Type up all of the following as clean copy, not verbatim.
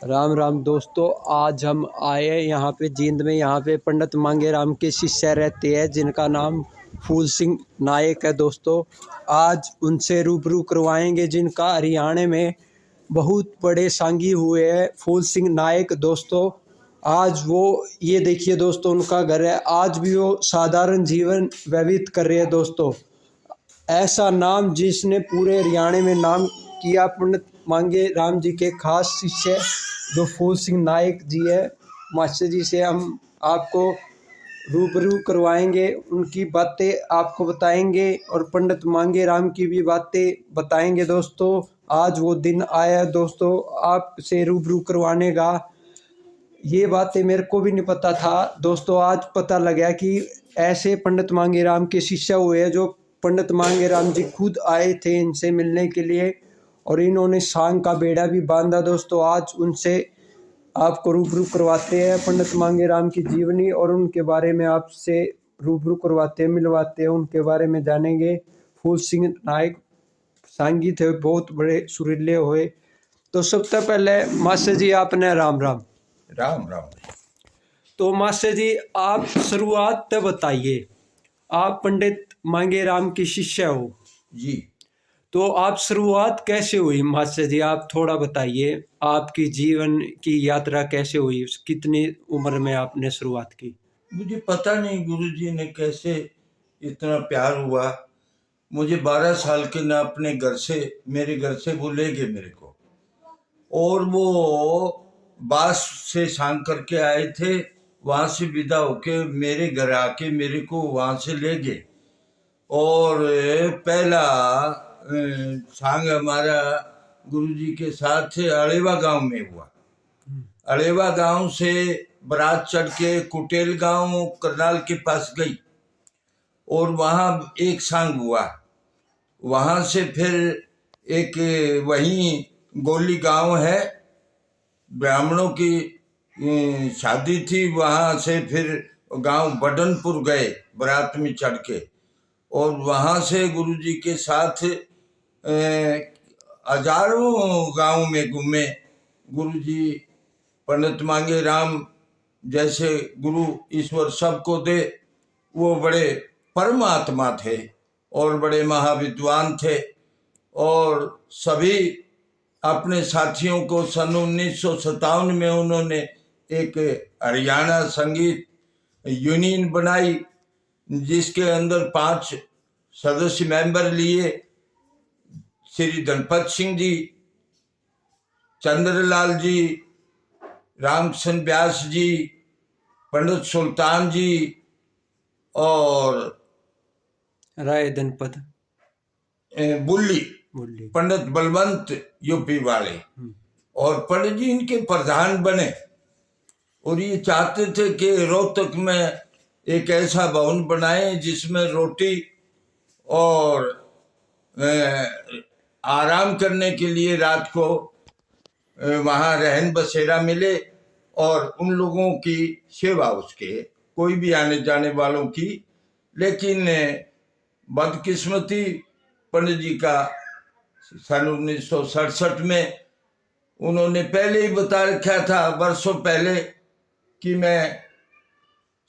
राम राम दोस्तों, आज हम आए हैं यहाँ पे जींद में। यहाँ पे पंडित मांगेराम के शिष्य रहते हैं जिनका नाम फूल सिंह नायक है। दोस्तों, आज उनसे रूबरू करवाएंगे जिनका हरियाणा में बहुत बड़े सांगी हुए हैं, फूल सिंह नायक। दोस्तों, आज वो ये देखिए दोस्तों, उनका घर है। आज भी वो साधारण जीवन व्यतीत कर रहे हैं। दोस्तों, ऐसा नाम जिसने पूरे हरियाणा में नाम किया, पंडित मांगेराम जी के खास शिष्य जो फूल सिंह नायक जी है, मास्टर जी से हम आपको रूबरू करवाएंगे, उनकी बातें आपको बताएंगे और पंडित मांगेराम की भी बातें बताएंगे। दोस्तों, आज वो दिन आया है दोस्तों आपसे रूबरू करवाने का। ये बातें मेरे को भी नहीं पता था दोस्तों, आज पता लगा कि ऐसे पंडित मांगेराम के शिष्य हुए हैं जो पंडित मांगेराम जी खुद आए थे इनसे मिलने के लिए और इन्होंने सांग का बेड़ा भी बांधा। दोस्तों, आज उनसे आपको रूबरू करवाते हैं, पंडित मांगेराम की जीवनी और उनके बारे में आपसे रूबरू करवाते हैं, मिलवाते हैं, उनके बारे में जानेंगे। फूल सिंह नायक सांगी थे, बहुत बड़े सुरीले हुए। तो सबसे पहले मास्टर जी आपने राम राम। राम राम। तो मास्टर जी, आप शुरुआत तो बताइए। आप पंडित मांगेराम के शिष्य हो जी। तो आप शुरुआत कैसे हुई मास्टर जी? आप थोड़ा बताइए, आपकी जीवन की यात्रा कैसे हुई, कितनी उम्र में आपने शुरुआत की? मुझे पता नहीं गुरुजी ने कैसे इतना प्यार हुआ। मुझे 12 साल के ना अपने घर से, मेरे घर से वो ले गए मेरे को, और वो बास से सांग करके आए थे। वहाँ से विदा होके मेरे घर आके मेरे को वहाँ से ले गए। और पहला सांग हमारा गुरुजी के साथ अड़ेवा गांव में हुआ। अड़ेवा गांव से बारात चढ़ के कुटेल गांव करनाल के पास गई और वहाँ एक सांग हुआ। वहाँ से फिर एक वहीं गोली गांव है, ब्राह्मणों की शादी थी। वहाँ से फिर गांव बडनपुर गए बारात में चढ़ के, और वहाँ से गुरुजी के साथ हजारों गांव में घूमे। गुरुजी पंडित मांगेराम जैसे गुरु ईश्वर सबको दे, वो बड़े परमात्मा थे और बड़े महाविद्वान थे। और सभी अपने साथियों को सन 1957 में उन्होंने एक हरियाणा संगीत यूनियन बनाई, जिसके अंदर 5 सदस्य मेंबर लिए। श्री धनपत सिंह जी, चंद्रलाल जी, रामकृष्ण व्यास जी, पंडित सुल्तान जी और राय धनपत बुल्ली, बोलिए। पंडित बलवंत यूपी वाले, और पंडित जी इनके प्रधान बने। और ये चाहते थे कि रोहतक में एक ऐसा भवन बनाए जिसमें रोटी और आराम करने के लिए रात को वहाँ रहन बसेरा मिले, और उन लोगों की सेवा, उसके कोई भी आने जाने वालों की। लेकिन बदकिस्मती पंडित जी का सन 1967 में उन्होंने पहले ही बता रखा था, वर्षों पहले, कि मैं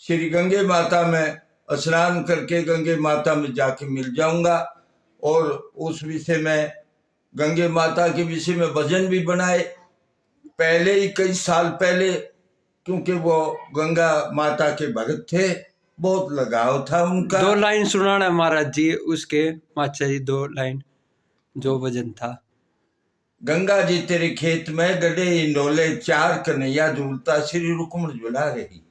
श्री गंगे माता में स्नान करके गंगे माता में जाके मिल जाऊंगा। और उस विषय में, गंगे माता के विषय में भजन भी बनाए पहले ही, कई साल पहले, क्योंकि वो गंगा माता के भक्त थे, बहुत लगाव था उनका। 2 लाइन सुनाना महाराज जी उसके। मास्टर जी 2 लाइन जो भजन था। गंगा जी तेरे खेत में गडे इंडोले, 4 कन्हैया झूलता श्री रुक्मण झुला रही।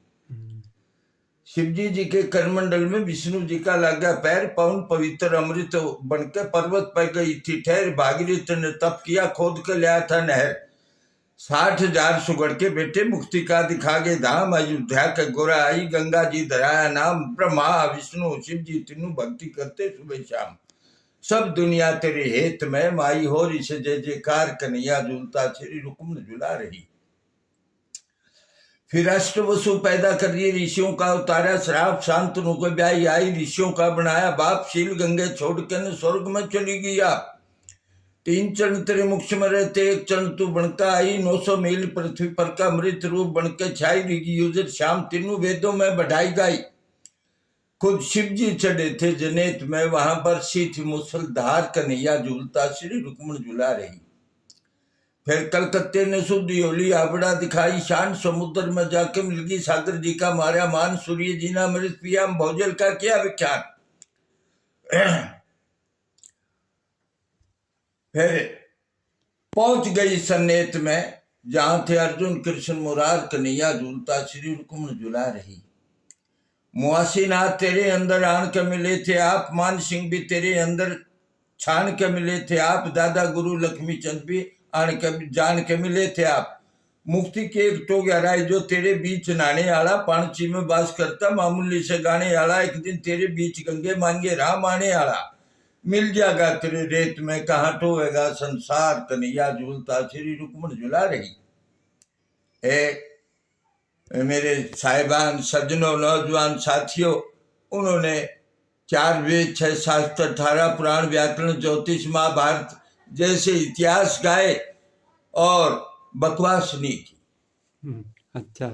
शिवजी जी के करमंडल में विष्णु जी का लगा पैर, पवन पवित्र अमृत बनके पर्वत पर गई थी ठहर। भागीरथ ने तप किया, खोद के लिया था नहर। 60,000 सुगढ़ के बेटे, मुक्ति का दिखा गए धाम। अयोध्या के गोरा आई, गंगा जी धराया नाम। ब्रह्मा विष्णु शिव जी तीनों भक्ति करते सुबह शाम। सब दुनिया तेरे हेत में माई हो रही से जय जयकार, कन्हैया झूलता श्री रुक्मण झुला रही। फिर अष्ट वसु पैदा कर दिए, ऋषियों का उतारा श्राप, शांतनु को ब्याही आई। ऋषियों का बनाया बाप, शील गंगे छोड़ के न स्वर्ग में चली गई आप। तीन चरण तेरे मुख में रहते, एक चरण तू बनका आई, 900 मील पृथ्वी पर का मृत रूप बनके छाई, ऋगि युजर श्याम तीनों वेदों में बढ़ाई गाई। खुद शिव जी चढ़े थे जनेत में, वहां पर सी थी मुसलधार, कन्हैया झूलता श्री रुक्मण झूला रही। फिर कलकत्ते ने शुद्ध होली आबड़ा दिखाई, शान समुद्र में जाके मिलगी, सागर जी का मारा मान, सूर्य जी ना मृत पिया, भोजल का किया विख्यान। फिर पहुंच गई सन्नेत में, जहां थे अर्जुन कृष्ण मुरार, कन्हैया झूलता श्री रुक्मण झूला रही। मुआसीनाथ तेरे अंदर आन के मिले थे आप, मान सिंह भी तेरे अंदर छान के मिले थे आप, दादा गुरु लक्ष्मी चंद भी आन के जान के मिले थे आप। मुक्ति के एक तो गहराई जो तेरे बीच नाने आला, पाणची में बास करता मामूली से गाने आला, एक दिन तेरे बीच गंगे मांगे राम आने आला। मिल जाएगा तेरे रेत में कहाँ टोएगा संसार, कन्हैया झूलता श्री रुक्मण झूला रही। मेरे साहिबान सज्जनों नौजवान साथियों, उन्होंने 4 वेद 6 शास्त्र 18 पुराण व्याकरण ज्योतिष महाभारत जैसे इतिहास गाए और बकवास नहीं की। अच्छा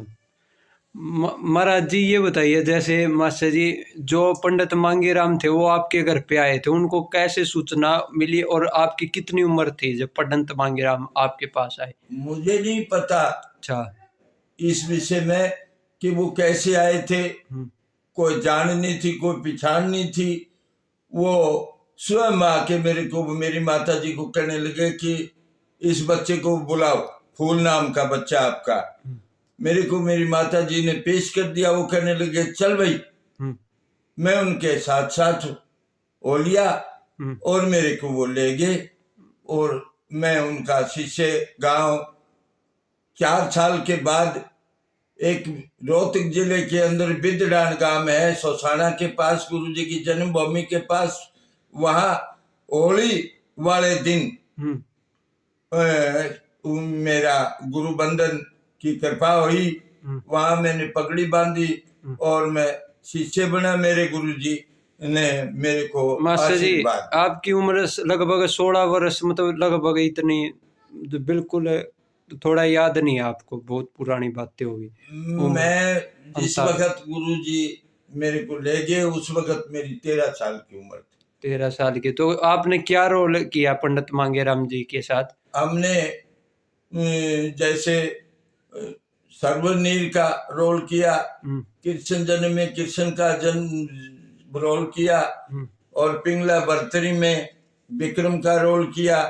महाराज जी, ये बताइए जैसे मास्टर जी जो पंडित मांगेराम थे वो आपके घर पे आए थे, उनको कैसे सूचना मिली और आपकी कितनी उम्र थी जब पंडित मांगेराम आपके पास आए? मुझे नहीं पता अच्छा इस विषय में कि वो कैसे आए थे, कोई जान नहीं थी, कोई पहचान नहीं थी। वो स्वयं आके मेरे को, मेरी माता जी को कहने लगे कि इस बच्चे को बुलाओ, फूल नाम का बच्चा आपका। मेरे को मेरी माता जी ने पेश कर दिया, वो कहने लगे चल भाई। मैं उनके साथ साथ हो लिया और मेरे को वो ले गए और मैं उनका शिष्य। गांव 4 साल के बाद एक रोहतक जिले के अंदर बिदडान गांव है, सोसाना के पास, गुरु जी की जन्मभूमि के पास। वहां होली वाले दिन मेरा गुरु बंधन की कृपा हुई, वहां मैंने पगड़ी बांधी और मैं शिष्य बना। मेरे गुरु जी ने मेरे को मास्टर जी आपकी उम्र लगभग 16 वर्ष, मतलब लगभग इतनी, बिल्कुल थोड़ा याद नहीं है आपको, बहुत पुरानी बातें होगी। मैं जिस वक्त गुरु जी मेरे को ले गए उस वक्त मेरी 13 साल की उम्र थी। 13 साल की। तो आपने क्या रोल किया पंडित मांगेराम जी के साथ? हमने जैसे सर्वनील का रोल किया, कृष्ण जन्म में कृष्ण का जन्म रोल किया, और पिंगला बर्तरी में विक्रम का रोल किया।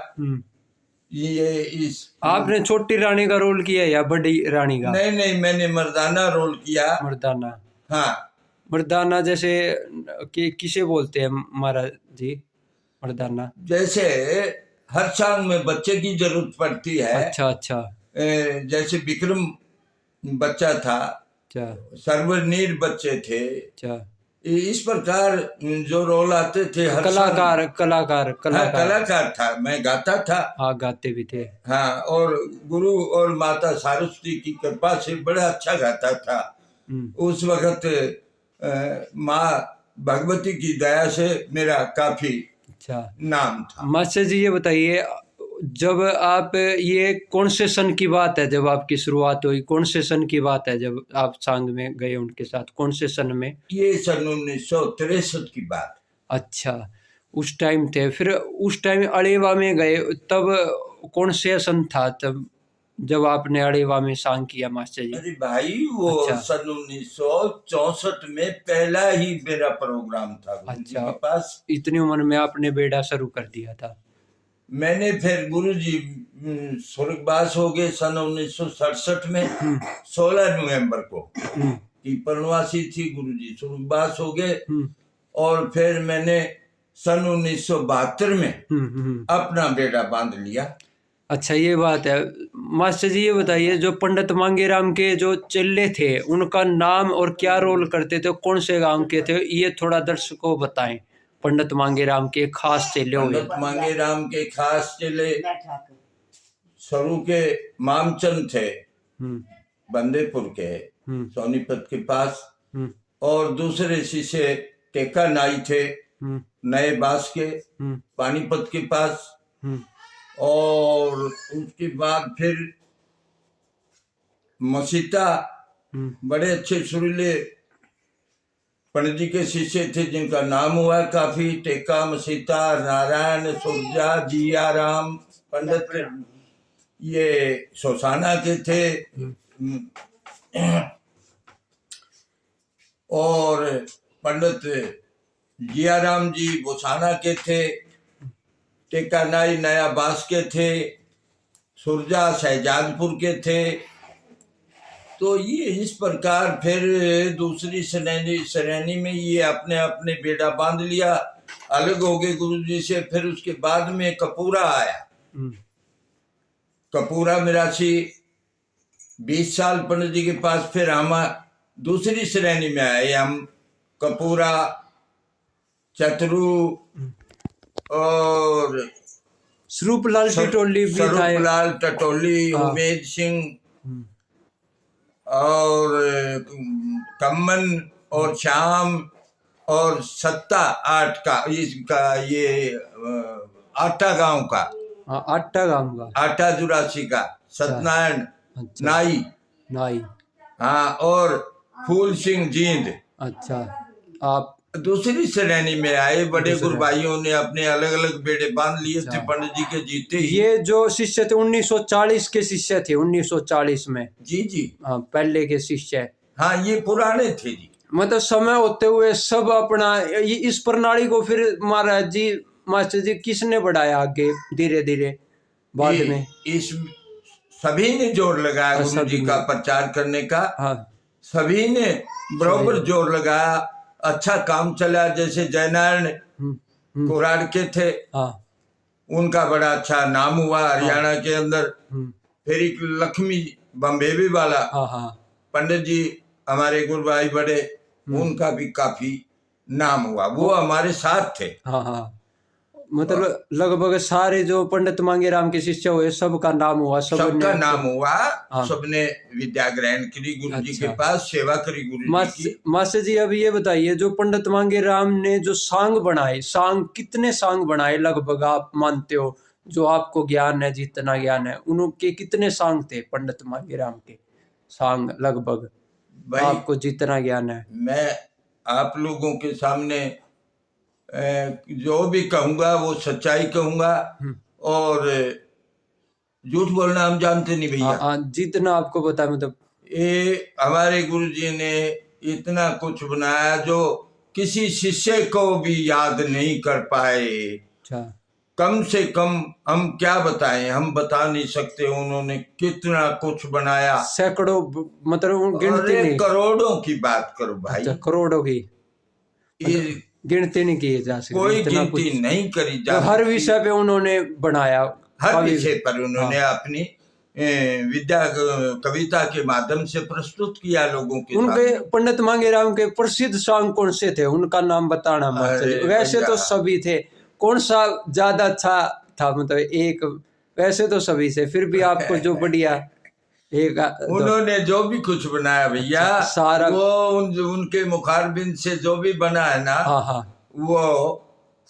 ये इस आपने छोटी रानी का रोल किया या बड़ी रानी का? नहीं, मैंने मर्दाना रोल किया। मर्दाना? हाँ, मर्दाना जैसे कि किसे बोलते हैं महाराज जी मर्दाना? जैसे हर सांग में बच्चे की जरूरत पड़ती है। अच्छा। जैसे विक्रम बच्चा था, सर्वनील बच्चे थे। अच्छा, इस प्रकार जो रोल आते थे हर कलाकार था। मैं गाता था। हाँ, गाते भी थे। हाँ, और गुरु और माता सरस्वती की कृपा से बड़ा अच्छा गाता था। उस वक्त माँ भगवती की दया से मेरा काफी नाम था। मास्टर जी ये बताइए, जब आप, ये कौन से सन की बात है जब आपकी शुरुआत हुई? कौन से सन की बात है जब आप सांग में गए उनके साथ? कौन से सन में? ये सन 1963 की बात। अच्छा, उस टाइम थे। फिर उस टाइम अड़ेवा में गए, तब कौन से सन था तब जब आपने अड़ेवा में सांग किया मास्टर जी? अरे भाई वो सन 1964 में पहला ही मेरा प्रोग्राम था गुरु जी के पास। इतनी उम्र में आपने बेड़ा शुरू कर दिया था? मैंने फिर गुरु जी स्वर्गवास हो गए सन 1967 में 16 नवंबर को की पूर्णवासी थी। गुरु जी स्वर्गवास हो गए और फिर मैंने सन 1972 में अपना बेड़ा बांध लिया। अच्छा, ये बात है। मास्टर जी ये बताइए, जो पंडित मांगेराम के जो चेले थे उनका नाम और क्या रोल करते थे, कौन से गांव के थे, ये थोड़ा दर्शकों को बताएं। पंडित मांगेराम के खास चेले हुए। पंडित मांगेराम के खास चेले शुरू के मामचंद थे, बंदेपुर के सोनीपत के पास, और दूसरे शिष्य टेका नाई थे, नए बास के, पानीपत के पास, और उसके बाद फिर मसीता, बड़े अच्छे सुरीले पंडित जी के शिष्य थे जिनका नाम हुआ है काफी। टेका, मसीता, नारायण, सुरजा, जिया राम पंडित, ये सोसाना के थे। और पंडित जियाराम जी बोसाना के थे। टेका नाई नया बास के थे। सुरजा शहजादपुर के थे। तो ये इस प्रकार फिर दूसरी श्रेणी में ये अपने अपने बेड़ा बांध लिया, अलग हो गए गुरु जी से। फिर उसके बाद में कपूरा आया। कपूरा मिरासी 20 साल पंडित जी के पास। फिर हम दूसरी श्रेणी में आए, हम कपूरा, चतरू और स्वरूपलाल टटोली भी था। स्वरूपलाल टटोली, उमेद सिंह और कम्मन और श्याम और सत्ता 8 का, इसका ये आटा गांव का, आटा गांव का, आटा जुरासी का सत्यनारायण नाई, हाँ, और फूल सिंह जींद। अच्छा, आप दूसरी श्रेणी में आए। बड़े गुरु भाइयों ने अपने अलग अलग बेड़े बांध लिए थे पंडित जी के जीते ही। ये जो शिष्य थे 1940 के शिष्य थे, 1940 में। जी जी, हाँ, पहले के शिष्य। हाँ, ये पुराने थे जी। मतलब समय होते हुए सब अपना इस प्रणाली को फिर महाराज जी, मास्टर जी, किसने बढ़ाया आगे धीरे धीरे बाद में? इस सभी ने जोर लगाया गुरु जी का प्रचार करने का। हाँ, सभी ने बराबर जोर लगाया। अच्छा काम चला। जैसे जयनारायण कोराड़ के थे, हाँ, उनका बड़ा अच्छा नाम हुआ हरियाणा के अंदर। फिर एक लक्ष्मी बम्बेबी वाला, हाँ, पंडित जी हमारे गुरु भाई बड़े, उनका भी काफी नाम हुआ। वो हमारे साथ थे। हाँ, हाँ, मतलब लगभग सारे जो पंडित मांगेराम के शिष्य हुए सबका नाम हुआ। सबका नाम हुआ। सबने विद्या ग्रहण करी गुरु जी के पास, सेवा करी गुरु जी की। मास्टर जी, अब ये बताइए, जो पंडित मांगेराम ने जो सांग बनाए, सांग कितने सांग बनाए लगभग आप मानते हो? जो आपको ज्ञान है, जितना ज्ञान है, उनके कितने सांग थे पंडित मांगेराम के सांग लगभग? आपको जितना ज्ञान है। मैं आप लोगों के सामने जो भी कहूंगा वो सच्चाई कहूंगा, और झूठ बोलना हम जानते नहीं भैया। जितना आपको पता है। मतलब ये हमारे गुरु जी ने इतना कुछ बनाया जो किसी शिष्य को भी याद नहीं कर पाए। अच्छा, कम से कम हम क्या बताएं, हम बता नहीं सकते उन्होंने कितना कुछ बनाया। सैकड़ों, मतलब गिनती नहीं, करोड़ों की बात करो भाई। अच्छा, करोड़ों की गिनती नहीं की जा सकती, कोई गिनती नहीं करी जा सकती। हर विषय पे उन्होंने बनाया, हर विषय पर उन्होंने अपनी विद्या कविता के माध्यम से प्रस्तुत किया लोगों के उनके सामने। पंडित मांगेराम के प्रसिद्ध सांग कौन से थे, उनका नाम बताना। वैसे तो सभी थे, कौन सा ज्यादा अच्छा था? मतलब एक, वैसे तो सभी से, फिर भी आपको जो बढ़िया एक उन्होंने जो भी कुछ बनाया भैया, सारा वो उनके मुखारबिंद से जो भी बना है ना, हाँ, वो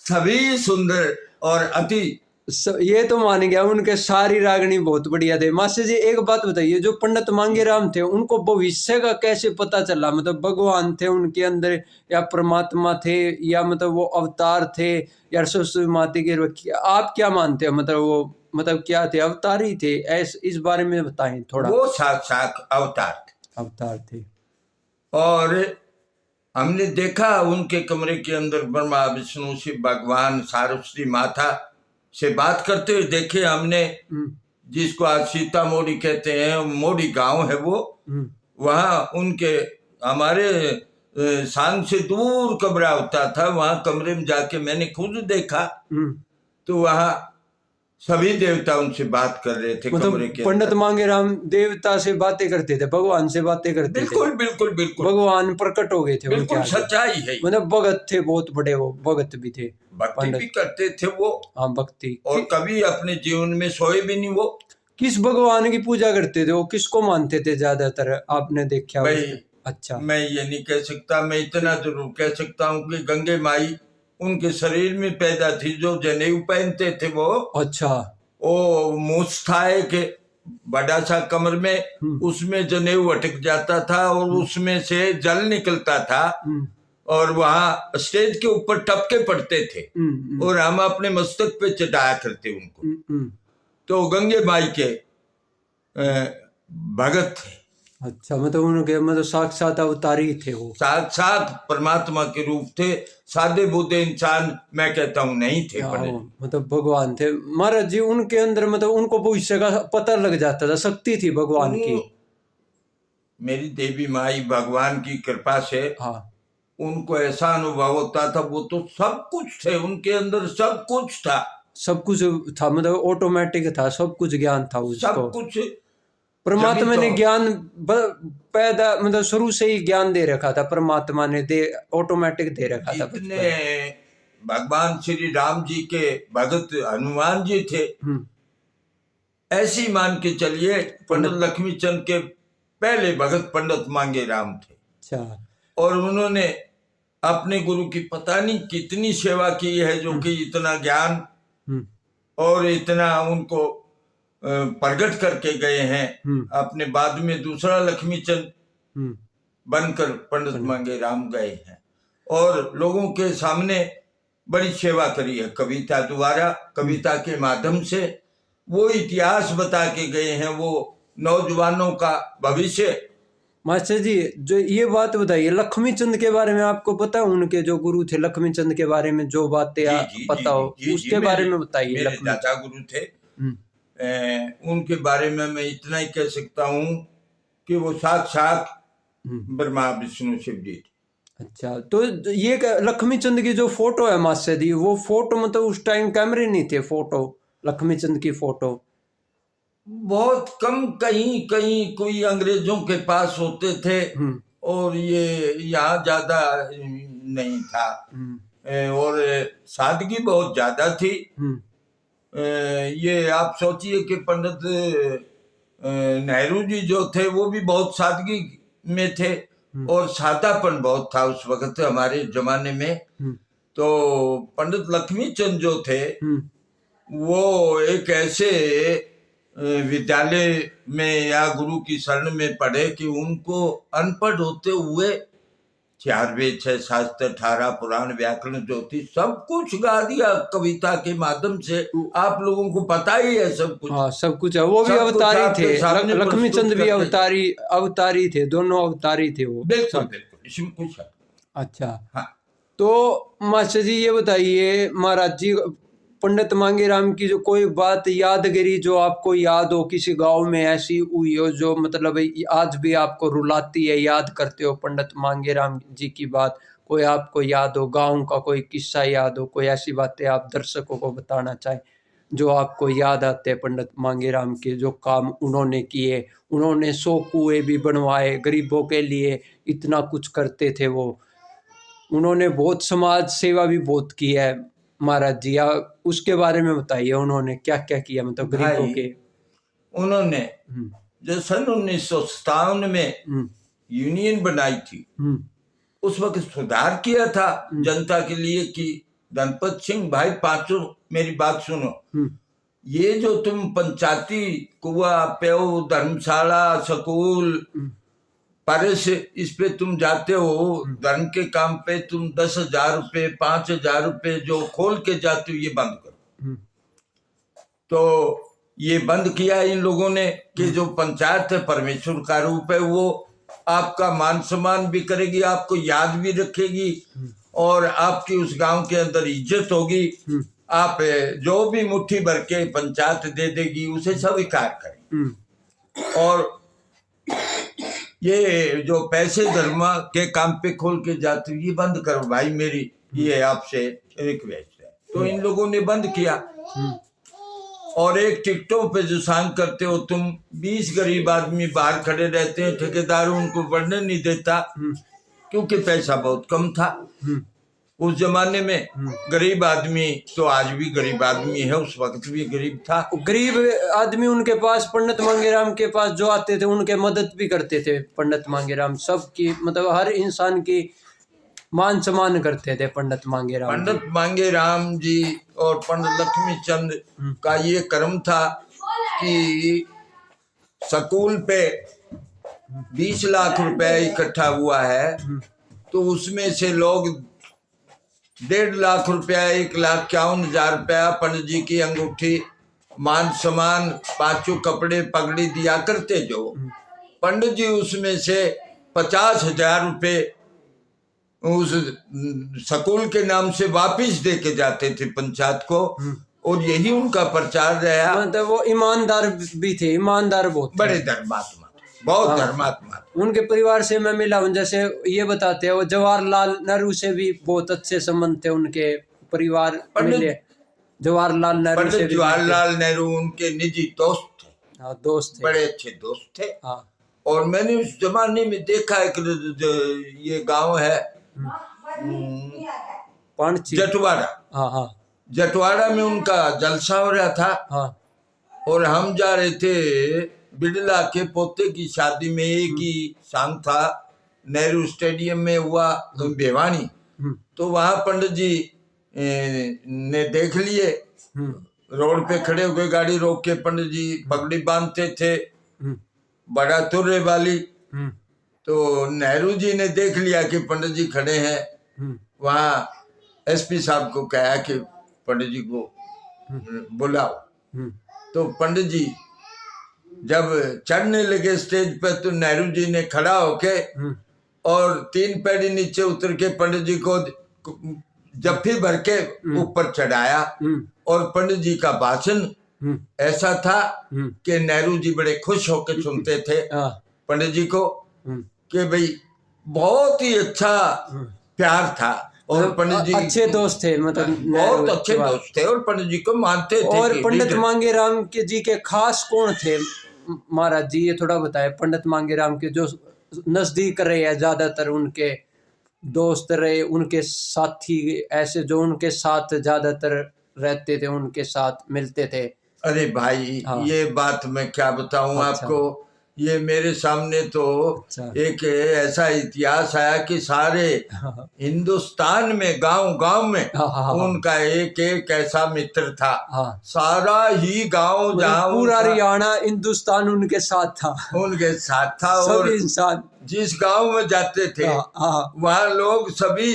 सभी सुंदर और अति, ये तो मान गया। उनके सारी रागनी बहुत बढ़िया थे। मास्टर जी, एक बात बताइए, जो पंडित मांगेराम थे उनको भविष्य का कैसे पता चला? मतलब भगवान थे उनके अंदर, या परमात्मा थे, या मतलब वो अवतार थे, या सरस्वती माता के, आप क्या मानते हो? मतलब वो, मतलब क्या थे? अवतार ही थे? इस बारे में बताएं थोड़ा। वो साक्षात अवतार थे। और हमने देखा उनके कमरे के अंदर ब्रह्मा विष्णु शिव भगवान सरस्वती माता से बात करते हुए देखे हमने। जिसको आज सीतामढ़ी कहते हैं, मोड़ी गांव है वो, वहाँ उनके हमारे सांग से दूर कमरा होता था, वहाँ कमरे में जाके मैंने खुद देखा। तो वहाँ सभी देवता उनसे बात कर रहे थे। मतलब कमरे के पंडित मांगेराम देवता से बातें करते थे, भगवान से बातें करते बिल्कुल, थे। बिल्कुल बिल्कुल भगवान प्रकट हो गए थे। बिल्कुल सच्चाई है। मतलब भगत थे बहुत बड़े, वो भगत भी थे, भक्ति भी करते थे वो। हाँ, भक्ति। और कभी अपने जीवन में सोए भी नहीं वो। किस भगवान की पूजा करते थे वो? किसको मानते थे ज्यादातर, आपने देखा? अच्छा, मैं ये नहीं कह सकता। मैं इतना जरूर कह सकता हूँ कि गंगे माई उनके शरीर में पैदा थी, जो जनेऊ पहनते थे वो। अच्छा, वो मूछ था एक बड़ा सा कमर में, उसमें जनेऊ अटक जाता था और उसमें से जल निकलता था और वहां स्टेज के ऊपर टपके पड़ते थे और हम अपने मस्तक पे चढ़ाया करते उनको। तो गंगे माई के भगत थे। अच्छा, मतलब उनके मतलब साक्षात अवतारी थे वो, साक्षात परमात्मा के रूप थे। सादे बुद्धे इंसान मैं कहता हूँ नहीं थे। मतलब भगवान थे महाराज जी। उनके अंदर मतलब उनको भविष्य का पता लग जाता था, शक्ति थी भगवान की। मेरी देवी माई भगवान की कृपा से उनको ऐसा अनुभव होता था, वो तो सब कुछ थे उनके अंदर, सब कुछ था, सब कुछ था, मतलब ऑटोमेटिक था, सब कुछ ज्ञान था उसको। सब कुछ परमात्मा ने ज्ञान पैदा मतलब शुरू से ही ज्ञान दे रखा था, परमात्मा ने ऑटोमेटिक दे रखा था। जितने भगवान श्री राम जी के भगत हनुमान जी थे, ऐसी मान के चलिए पंडित लक्ष्मी चंद के पहले भगत पंडित मांगे राम थे। अच्छा। और उन्होंने अपने गुरु की पता नहीं कितनी सेवा की है, जो कि इतना ज्ञान और इतना उनको प्रकट करके गए हैं। अपने बाद में दूसरा लक्ष्मी चंद बनकर पंडित मांगे राम गए हैं और लोगों के सामने बड़ी सेवा करी है। कविता द्वारा, कविता के माध्यम से वो इतिहास बता के गए हैं, वो नौजवानों का भविष्य। मास्टर जी, जो ये बात बताइए लक्ष्मी चंद के बारे में, आपको पता है उनके जो गुरु थे लक्ष्मी चंद के बारे में जो बातें पता हो उसके बारे में बताइए। मेरे दादा गुरु थे, उनके बारे में मैं इतना ही कह सकता हूँ कि वो साक्षात ब्रह्मा विष्णु शिव जी थे। अच्छा, तो ये लक्ष्मी चंद की जो फोटो है मास्टर जी, वो फोटो मतलब उस टाइम कैमरे नहीं थे, फोटो लक्ष्मी चंद की फोटो बहुत कम, कहीं कहीं कोई अंग्रेजों के पास होते थे और ये यहाँ ज्यादा नहीं था। और सादगी बहुत ज्यादा थी। ये आप सोचिए कि पंडित नेहरू जी जो थे वो भी बहुत सादगी में थे और सादापन बहुत था उस वक्त हमारे जमाने में। तो पंडित लक्ष्मी चंद जो थे वो एक ऐसे विद्यालय में या गुरु की शरण में पढ़े कि उनको अनपढ़ होते हुए 4 वेद 6 शास्त्र 18 पुराण व्याकरण ज्योतिष सब कुछ गा दिया कविता के माध्यम से। आप लोगों को पता ही है सब कुछ। हाँ, सब कुछ है। वो भी अवतारी थे, लक्ष्मी चंद भी अवतारी थे, दोनों अवतारी थे वो। बिल्कुल बिल्कुल, इसमें कुछ है। अच्छा। हाँ। तो मास्टर जी ये बताइए महाराज जी, पंडित मांगे राम की जो कोई बात यादगिरी जो आपको याद हो, किसी गांव में ऐसी हुई हो जो मतलब आज भी आपको रुलाती है, याद करते हो पंडित मांगे राम जी की बात, कोई आपको याद हो, गांव का कोई किस्सा याद हो, कोई ऐसी बातें आप दर्शकों को बताना चाहें जो आपको याद आते हैं पंडित मांगे राम के, जो काम उन्होंने किए। उन्होंने 100 कुएं भी बनवाए गरीबों के लिए, इतना कुछ करते थे वो। उन्होंने बहुत समाज सेवा भी बहुत की है महाराज जी, उसके बारे में बताइए उन्होंने क्या क्या किया, मतलब गरीबों के। उन्होंने जो सन 1957 में यूनियन बनाई थी, उस वक्त सुधार किया था जनता के लिए कि धनपत सिंह भाई पांचों मेरी बात सुनो, ये जो तुम पंचायती कुआ पेव धर्मशाला स्कूल पारस इस पे तुम जाते हो, धर्म के काम पे तुम 10,000 रुपये 5,000 रुपये जो खोल के जाते हो, ये बंद करो। तो ये बंद किया इन लोगों ने कि जो पंचायत है परमेश्वर का रूप है, वो आपका मान सम्मान भी करेगी, आपको याद भी रखेगी और आपकी उस गांव के अंदर इज्जत होगी। आप जो भी मुट्ठी भर के पंचायत दे देगी उसे स्वीकार करें। और ये जो पैसे धर्म के काम पे खोल के जाते ये बंद करो भाई, मेरी ये आपसे रिक्वेस्ट है। तो इन लोगों ने बंद किया। और एक टिकटों पे जो सांग करते हो तुम, 20 गरीब आदमी बाहर खड़े रहते हैं, ठेकेदार उनको बढ़ने नहीं देता क्योंकि पैसा बहुत कम था उस जमाने में। गरीब आदमी तो आज भी गरीब आदमी है, उस वक्त भी गरीब था। गरीब आदमी उनके पास पंडित मांगे राम के पास जो आते थे उनके मदद भी करते थे पंडित मांगे राम, सबकी मतलब हर इंसान की मान सम्मान करते थे पंडित मांगेराम जी। पंडित मांगेराम जी और पंडित लक्ष्मी चंद का ये कर्म था कि स्कूल पे 20 लाख रुपए इकट्ठा हुआ है, तो उसमें से लोग 1.5 लाख रुपया, 1,51,000 रुपया पंडित जी की अंगूठी, मान सम्मान, 5 कपड़े पगड़ी दिया करते। जो पंडित जी उसमें से 50,000 रुपये उस स्कूल के नाम से वापिस दे के जाते थे पंचायत को, और यही उनका प्रचार रहा। मतलब वो ईमानदार भी थे, ईमानदार बहुत बड़े धर्मात्मा, बहुत धर्मात्मा। उनके परिवार से मैं मिला हूँ, जैसे ये बताते हैं वो जवाहरलाल नेहरू से भी बहुत अच्छे संबंध थे उनके परिवार मिले। जवाहरलाल नेहरू से, जवाहरलाल नेहरू उनके निजी दोस्त थे। हाँ, दोस्त थे, बड़े अच्छे दोस्त थे। हाँ। और मैंने उस जमाने में देखा है कि ये गांव है जटवाड़ा, हाँ हाँ, जटवाड़ा में उनका जलसा हो रहा था। हाँ, और हम जा रहे थे बिड़ला के पोते की शादी में, एक ही शाम था, नेहरू स्टेडियम में हुआ भिवानी। तो वहां पंडित जी ने देख लिए, रोड पे खड़े हो गए, गाड़ी रोक के पंडित जी पगड़ी बांधते थे, बड़ा तुर्रे वाली। तो नेहरू जी ने देख लिया कि पंडित जी खड़े हैं, वहाँ एसपी साहब को कहा कि पंडित जी को बुलाओ। तो पंडित जी जब चढ़ने लगे स्टेज पर, तो नेहरू जी ने खड़ा होके और 3 पैड़ी नीचे उतर के पंडित जी को जफ्फी भर के ऊपर चढ़ाया। और पंडित जी का भाषण ऐसा था कि नेहरू जी बड़े खुश होकर सुनते थे पंडित जी को, कि भाई बहुत ही अच्छा प्यार था। और पंडित जी अच्छे दोस्त थे, मतलब बहुत अच्छे दोस्त थे और पंडित जी को मानते थे। और पंडित मांगेराम के जी के खास कौन थे महाराज जी, ये थोड़ा बताए। पंडित मांगेराम के जो नजदीक रहे हैं, ज्यादातर उनके दोस्त रहे, उनके साथी ऐसे जो उनके साथ ज्यादातर रहते थे, उनके साथ मिलते थे। अरे भाई, हाँ। ये बात मैं क्या बताऊं आपको, ये मेरे सामने तो एक ऐसा इतिहास आया कि सारे हिंदुस्तान में गांव गांव में उनका एक एक ऐसा मित्र था। सारा ही गांव, जहाँ पूरा हरियाणा हिंदुस्तान उनके साथ था, उनके साथ था। और इंसान जिस गांव में जाते थे वहाँ लोग सभी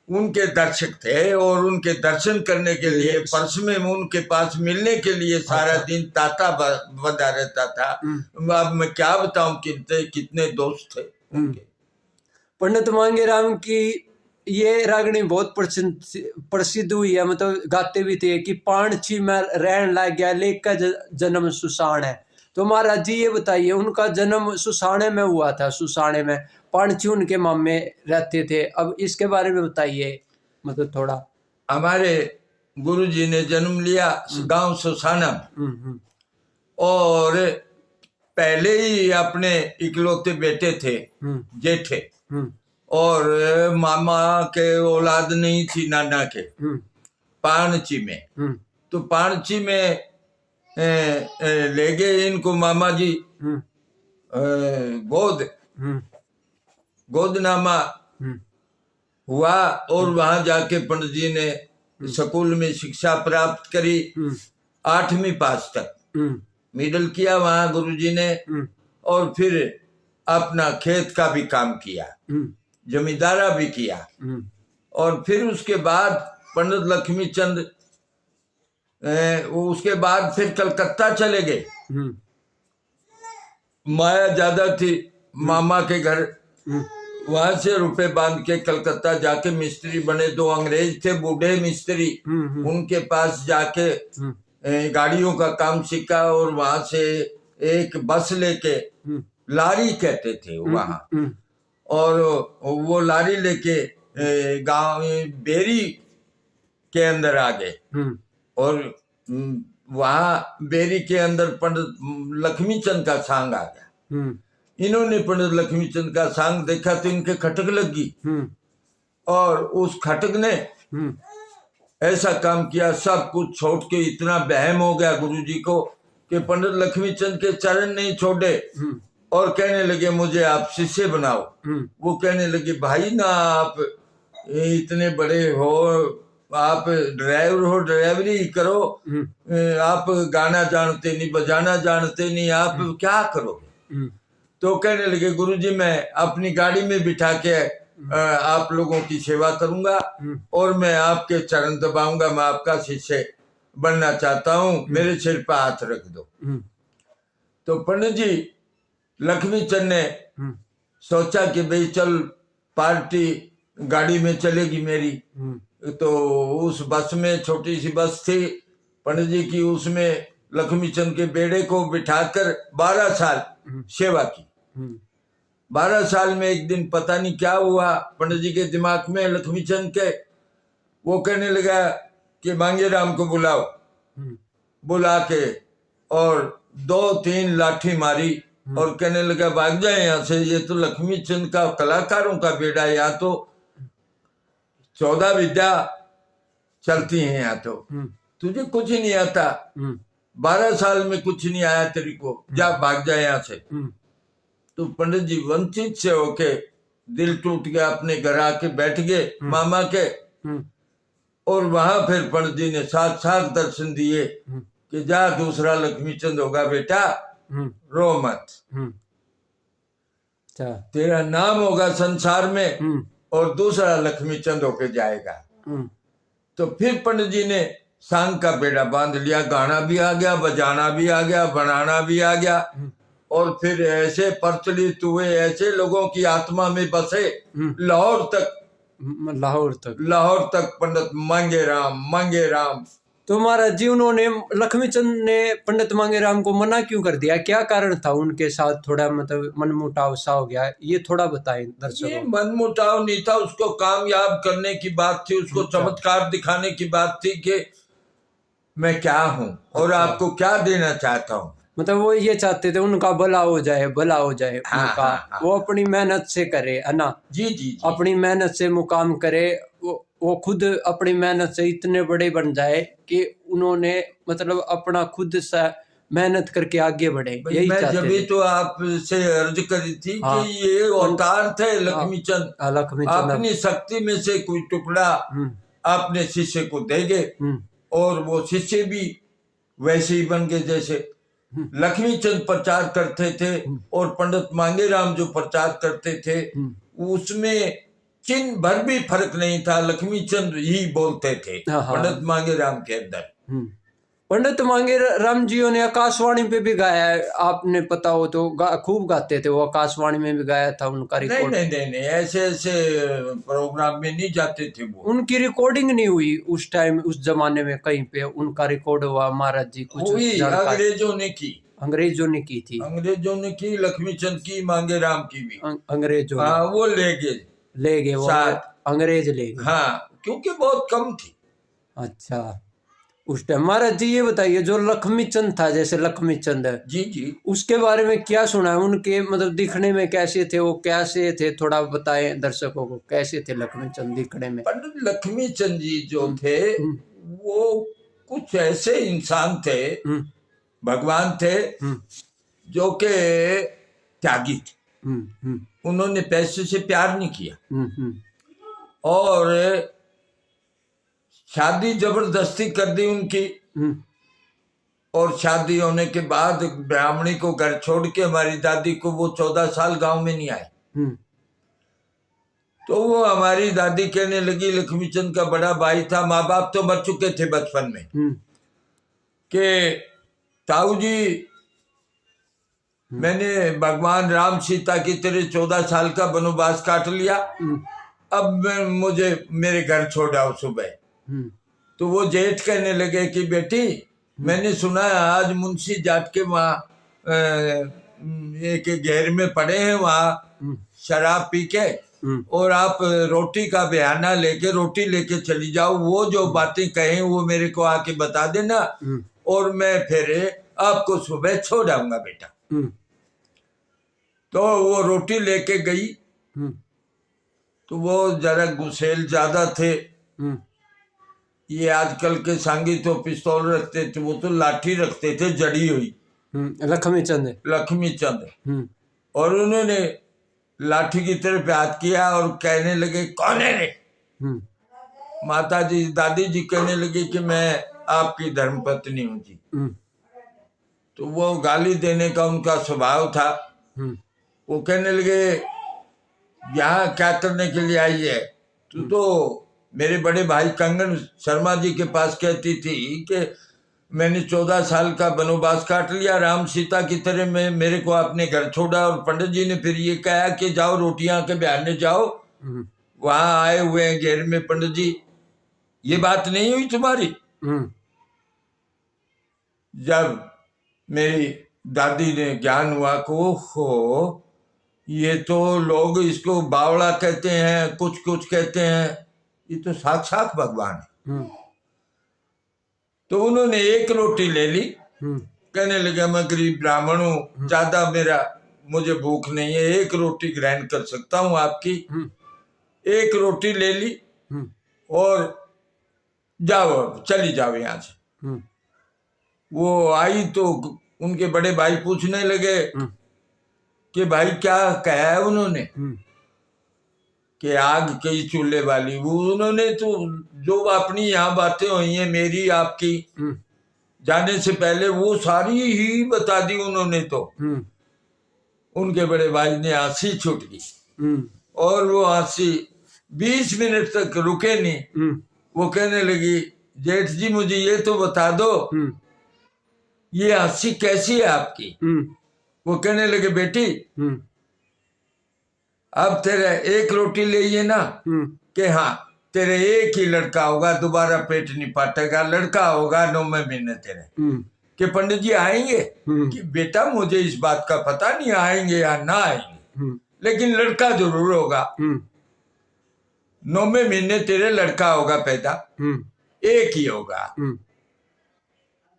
उनके दर्शक थे, और उनके दर्शन करने के लिए पर्स में उनके पास मिलने के लिए सारा दिन ताता बंधा रहता था। अब मैं क्या बताऊं कितने दोस्त थे उनके। पंडित मांगेराम की ये रागनी बहुत प्रसिद्ध हुई है, मतलब गाते भी थे कि पाणछी में रहन लग गया, लेका जन्म सुसाण है। तो महाराज जी ये बताइए, उनका जन्म सुसाने में हुआ था, सुसाने में पाणछी उनके मामे रहते थे। अब इसके बारे में बताइए, मतलब थोड़ा। हमारे गुरुजी ने जन्म लिया गांव सुसाना में, और पहले ही अपने इकलौते बेटे थे, जेठे, और मामा के औलाद नहीं थी नाना के, पाणछी में। तो पाणछी में ले गए इनको मामा जी, गोदनामा हुआ, और वहां जाके पंडित जी ने स्कूल में शिक्षा प्राप्त करी, 8वीं पास तक मिडिल किया वहां गुरुजी ने। और फिर अपना खेत का भी काम किया, जमींदारा भी किया। और फिर उसके बाद पंडित लक्ष्मी चंद उसके बाद फिर कलकत्ता चले गए। माया ज्यादा थी मामा के घर, वहां से रुपए बांध के कलकत्ता जाके मिस्त्री बने। 2 अंग्रेज थे बूढ़े मिस्त्री, उनके पास जाके गाड़ियों का काम सीखा, और वहां से एक बस लेके, लारी कहते थे वहां, और वो लारी लेके गांव बेरी के अंदर आ गए। और वहां बेरी के अंदर पंडित लक्ष्मी चंद का सांग आ गया। इन्होंने पंडित लक्ष्मी चंद का सांग देखा तो इनके खटक लगी, और उस खटक ने ऐसा काम किया, सब कुछ छोड़ के इतना बहम हो गया गुरुजी को कि पंडित लक्ष्मी चंद के चरण नहीं छोड़े, और कहने लगे मुझे आप शिष्य बनाओ। वो कहने लगे भाई ना आप इतने बड़े हो, आप ड्राइवर हो, ड्राइवरी करो, आप गाना जानते नहीं, बजाना जानते नहीं, आप क्या करोगे? तो कहने लगे गुरुजी मैं अपनी गाड़ी में बिठा के आप लोगों की सेवा करूंगा और मैं आपके चरण दबाऊंगा, मैं आपका शिष्य बनना चाहता हूँ, मेरे सिर पर हाथ रख दो। तो पंडित जी लक्ष्मी चंद ने सोचा कि भाई चल पार्टी गाड़ी में चलेगी मेरी। तो उस बस में, छोटी सी बस थी पंडित जी की, उसमें लक्ष्मी चंद के बेड़े को बिठाकर 12 साल सेवा की। 12 साल में एक दिन पता नहीं क्या हुआ पंडित जी के दिमाग में, लक्ष्मी चंद के, वो कहने लगा कि मांगे राम को बुलाओ। बुला के और 2-3 लाठी मारी और कहने लगा भाग जाए यहाँ से, ये तो लक्ष्मी चंद का कलाकारों का बेड़ा है, यहाँ तो 14 विद्या चलती हैं, यहाँ तो तुझे कुछ नहीं आता, 12 साल में कुछ नहीं आया तेरे को, जा भाग जाए यहाँ से। तो पंडित जी वंचित से होके दिल टूट गया, अपने घर आके बैठ गए मामा के। और वहां फिर पंडित जी ने साथ दर्शन दिए कि जा दूसरा लक्ष्मी चंद होगा बेटा, रो मत, तेरा नाम होगा संसार में और दूसरा लक्ष्मी चंद होके जाएगा। तो फिर पंडित जी ने सांग का बेड़ा बांध लिया, गाना भी आ गया, बजाना भी आ गया, बनाना भी आ गया। और फिर ऐसे प्रचलित हुए, ऐसे लोगों की आत्मा में बसे, लाहौर तक पंडित मांगे राम। तो महाराज जी उन्होंने, लक्ष्मी चंद ने पंडित मांगे राम को मना क्यों कर दिया? क्या कारण था उनके साथ? थोड़ा मतलब मनमुटाव सा हो गया, ये थोड़ा बताएं दर्शकों। ये मनमुटाव नहीं था, उसको कामयाब करने की बात थी, उसको चमत्कार दिखाने की बात थी कि मैं क्या हूँ और आपको क्या देना चाहता हूँ। मतलब वो ये चाहते थे उनका भला हो जाए उनका। वो अपनी मेहनत से करे, है ना? जी। अपनी मेहनत से मुकाम करे, वो खुद अपनी मेहनत से इतने बड़े बन जाए कि उन्होंने मतलब अपना खुद से मेहनत करके आगे बढ़े, यही मैं चाहते जब थे। तो आपसे अर्ज करी थी कि ये अवतार थे लक्ष्मी चंद, अपनी शक्ति में से कोई टुकड़ा अपने शिष्य को देंगे और वो शिष्य भी वैसे ही बन गए जैसे लक्ष्मी चंद प्रचार करते थे। और पंडित मांगे राम जो प्रचार करते थे उसमें चिन्ह भर भी फर्क नहीं था, लक्ष्मी चंद ही बोलते थे पंडित मांगे राम के अंदर। पंडित मांगे राम जी ने आकाशवाणी पे भी गाया है, आपने पता हो तो खूब गाते थे वो, आकाशवाणी में भी गाया था उनका रिकॉर्ड। नहीं, ऐसे प्रोग्राम में नहीं जाते थे वो। उनकी रिकॉर्डिंग नहीं हुई उस टाइम, उस जमाने में कहीं पे उनका रिकॉर्ड हुआ महाराज जी? कुछ अंग्रेजों ने की थी, अंग्रेजों ने की, लक्ष्मी चंद की, मांगे राम की भी अंग्रेजों वो ले गए वो अंग्रेज ले गए। हाँ, क्योंकि बहुत कम थी। अच्छा, उस टाइम महाराज जी ये बताइए, जो लक्ष्मी चंद था, जैसे लक्ष्मी चंद है जी, उसके बारे में क्या सुना है? उनके मतलब दिखने में कैसे थे, वो कैसे थे, थोड़ा बताएं दर्शकों को, कैसे थे लक्ष्मी चंद दिखने में? पंडित लक्ष्मी चंद जी जो थे वो कुछ ऐसे इंसान थे, भगवान थे, जो के त्यागी थे। उन्होंने पैसे से प्यार नहीं किया और शादी जबरदस्ती कर दी उनकी। और शादी होने के बाद ब्राह्मणी को घर छोड़ के हमारी दादी को, वो 14 साल गांव में नहीं आए। तो वो हमारी दादी कहने लगी, लक्ष्मी चंद का बड़ा भाई था, माँ बाप तो मर चुके थे बचपन में, कि ताऊ जी मैंने भगवान राम सीता की तरह 14 साल का वनवास काट लिया, अब मुझे मेरे घर छोड़ आओ सुबह। तो वो जेठ कहने लगे कि बेटी मैंने सुना है आज मुंशी जाट के वहाँ एक घेर में पड़े हैं, वहाँ शराब पी के, और आप रोटी का बहाना लेके रोटी लेके चली जाओ, वो जो बातें कहें वो मेरे को आके बता देना और मैं फिर आपको सुबह छोड़ आऊंगा बेटा। तो वो रोटी लेके गई। तो वो जरा गुस्सेल ज्यादा थे, ये आजकल के सांगी तो पिस्तौल रखते थे, वो तो लाठी रखते थे जड़ी हुई। लक्ष्मी चंद। और उन्होंने लाठी की तरफ हाथ किया और कहने लगे, कौन है रे? माता जी, दादी जी कहने लगे कि मैं आपकी धर्मपत्नी हूँ जी। तो वो गाली देने का उनका स्वभाव था। वो कहने लगे, यहाँ क्या करने के लिए आई है? तो मेरे बड़े भाई कंगन शर्मा जी के पास कहती थी कि मैंने 14 साल का वनवास काट लिया राम सीता की तरह, में मेरे को आपने घर छोड़ा, और पंडित जी ने फिर ये कहा कि जाओ रोटियां के बहाने जाओ, वहां आए हुए हैं घेर में पंडित जी, ये बात नहीं हुई तुम्हारी? जब मेरी दादी ने ज्ञान हुआ को हो, ये तो लोग इसको बावड़ा कहते हैं, कुछ कुछ कहते हैं, ये तो साक्षात भगवान है। तो उन्होंने एक रोटी ले ली, कहने लगे मैं गरीब ब्राह्मण हूँ, ज्यादा मुझे भूख नहीं है, एक रोटी ग्रहण कर सकता हूँ आपकी। एक रोटी ले ली और जाओ, चली जाओ यहाँ से। वो आई तो उनके बड़े भाई पूछने लगे कि भाई क्या कहा है उन्होंने? कि आग कई चूल्हे वाली। वो उन्होंने तो जो अपनी यहाँ बातें हुई हैं मेरी आपकी जाने से पहले वो सारी ही बता दी उन्होंने। तो उनके बड़े भाई ने हंसी छूट गई और वो हंसी 20 मिनट तक रुके नहीं। वो कहने लगी, जेठ जी मुझे ये तो बता दो ये हंसी कैसी है आपकी? वो कहने लगे, बेटी अब तेरे एक रोटी ले ये ना कि हाँ तेरे एक ही लड़का होगा, दोबारा पेट नहीं पाटेगा, लड़का होगा 9वें महीने तेरे। कि पंडित जी आएंगे? कि बेटा मुझे इस बात का पता नहीं आएंगे या ना आएंगे, लेकिन लड़का जरूर होगा। 9वें महीने तेरे लड़का होगा पैदा, एक ही होगा।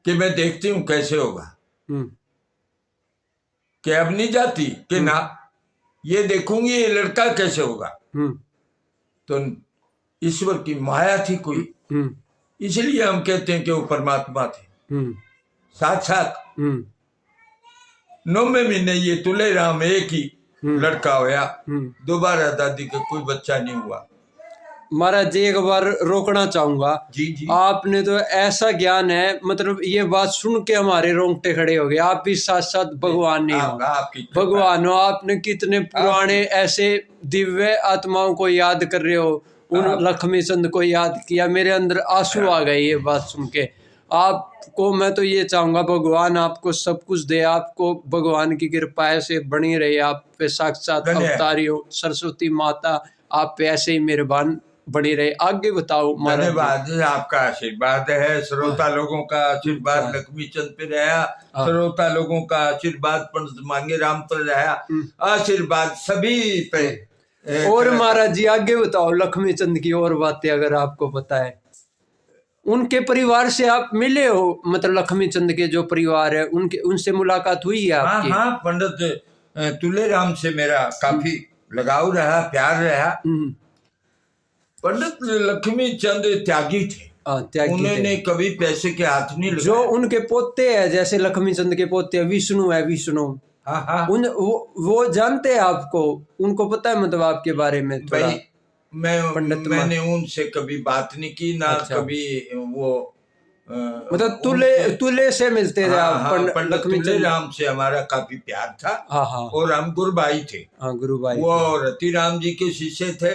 कि मैं देखती हूँ कैसे होगा। कि अब नहीं जाती? कि ना, ये देखूंगी ये लड़का कैसे होगा। तो ईश्वर की माया थी कोई, इसलिए हम कहते हैं कि वो परमात्मा थे साक्षात। 9वें महीने ये तुले राम एक ही लड़का होया, दोबारा दादी का कोई बच्चा नहीं हुआ। महाराज जी एक बार रोकना चाहूंगा। जी जी। आपने तो ऐसा ज्ञान है, मतलब ये बात सुन के हमारे रोंगटे खड़े हो गए। आप भी साथ साथ भगवान नहीं हो, भगवान हो। आपने कितने पुराने ऐसे दिव्य आत्माओं को याद कर रहे हो, उन लक्ष्मी चंद को याद किया, मेरे अंदर आंसू आ गए ये बात सुन के। आपको मैं तो ये चाहूंगा भगवान आपको सब कुछ दे, आपको भगवान की कृपा ऐसे बनी रही, आप पे साक्षात अवतारी हो सरस्वती माता, आप पे ऐसे ही मेहरबान बनी रहे। आगे बताओ। धन्यवाद, आपका आशीर्वाद है, श्रोता लोगों का आशीर्वाद लक्ष्मी चंद पे रहा, श्रोता लोगों का आशीर्वाद पंडित मांगे राम पर रहा, आशीर्वाद सभी पे। और महाराज जी आगे बताओ लक्ष्मी चंद की और बातें अगर आपको पता है। उनके परिवार से आप मिले हो, मतलब लक्ष्मी चंद के जो परिवार है उनसे मुलाकात हुई है आपकी? हाँ, पंडित तुले राम से मेरा काफी लगाव रहा, प्यार रहा। पंडित लक्ष्मी चंद त्यागी थे, उन्होंने कभी पैसे के हाथ नहीं लगाए। जो उनके पोते हैं, जैसे लक्ष्मी चंद के पोते विष्णु है, विष्णु वो जानते हैं आपको? उनको पता है मतलब आपके बारे में थोड़ा? भाई मैंने उनसे कभी बात नहीं की ना। अच्छा। कभी वो मतलब तुले से मिलते थे आप? पंडित तुले राम से हमारा काफी प्यार था। और हम गुरु भाई थे। गुरु भाई। वो रति राम जी के शिष्य थे।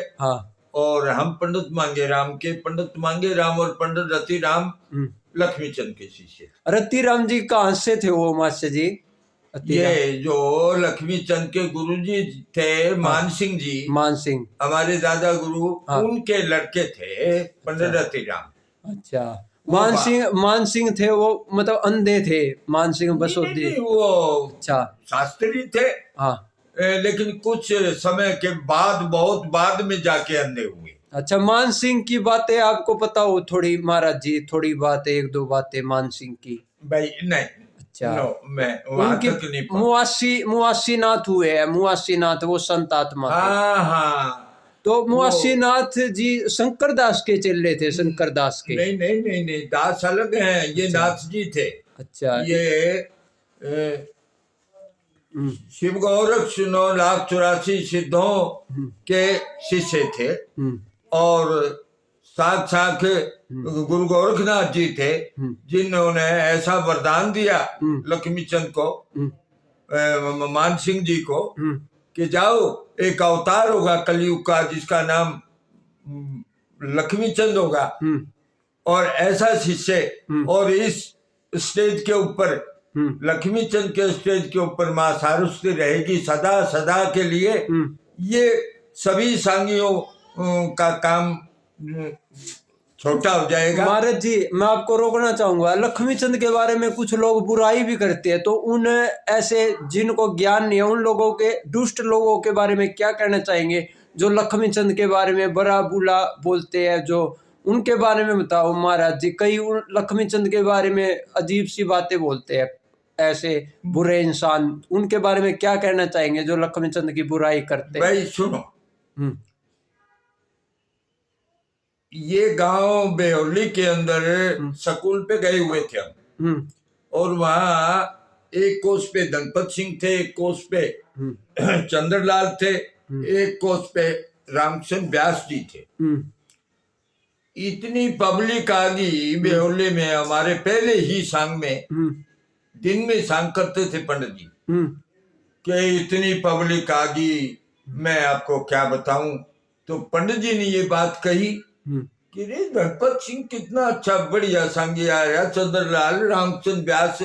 और हम पंडित मांगे राम के, पंडित मांगे राम और पंडित रति राम लक्ष्मी चंद के शिष्य। रति राम जी कहाँ से थे वो मास्टर जी? ये जो लक्ष्मी चंद के गुरु जी थे मान सिंह जी, मान सिंह हमारे दादा गुरु, उनके लड़के थे पंडित रति राम। अच्छा, मान सिंह थे वो, मतलब अंधे थे मान सिंह बसोदी? वो अच्छा शास्त्री थे। लेकिन कुछ समय के बाद, बहुत बाद में जाके अंधे हुए। अच्छा, मान सिंह की बातें आपको पता हो थोड़ी महाराज जी? थोड़ी बातें, एक दो बातें मान सिंह की। भाई नहीं। अच्छा, मैं वहां तक नहीं। मुआसी नाथ हुए हैं, मुआसी नाथ वो संत आत्मा थे। तो मुआसी नाथ जी शंकर दास के चेले थे? शंकर दास के? नहीं, दास अलग हैं, ये नाथ जी थे। अच्छा, शिव गोरक्ष 9,84,000 सिद्धों के शिष्य थे और साथ साथ गुरु गोरखनाथ जी थे जिन्होंने ऐसा वरदान दिया लक्ष्मी चंद को, मान सिंह जी को, कि जाओ एक अवतार होगा कलयुग का जिसका नाम लक्ष्मी चंद होगा और ऐसा शिष्य, और इस स्टेज के ऊपर लक्ष्मी चंद के स्टेज के ऊपर माँ सारस्वती रहेगी सदा सदा के लिए। ये सभी सांगियों का काम छोटा हो जाएगा। महाराज जी मैं आपको रोकना चाहूंगा, लक्ष्मी चंद के बारे में कुछ लोग बुराई भी करते हैं, तो उन ऐसे जिनको ज्ञान नहीं है उन लोगों के, दुष्ट लोगों के बारे में क्या कहना चाहेंगे जो लक्ष्मी चंद के बारे में बड़ा बुरा बोलते हैं, जो उनके बारे में बताओ महाराज जी। कई लक्ष्मी चंद के बारे में अजीब सी बातें बोलते हैं ऐसे बुरे इंसान, उनके बारे में क्या कहना चाहेंगे जो लक्ष्मी चंद की बुराई करते हैं? भाई सुनो, ये गांव बेहौली के अंदर स्कूल पे गए हुए थे हम, और वहाँ एक कोस पे धनपत सिंह थे, एक कोस पे चंद्रलाल थे, एक कोस पे रामचंद्र व्यास जी थे। इतनी पब्लिक आ गई बेहौली में, हमारे पहले ही सांग में दिन में सांग करते थे पंडित जी, कि इतनी पब्लिक आ गई मैं आपको क्या बताऊं। तो पंडित जी ने ये बात कही कि रे धनपत सिंह कितना अच्छा बढ़िया सांगी आ रहा, चंद्रलाल, रामचंद्र व्यास,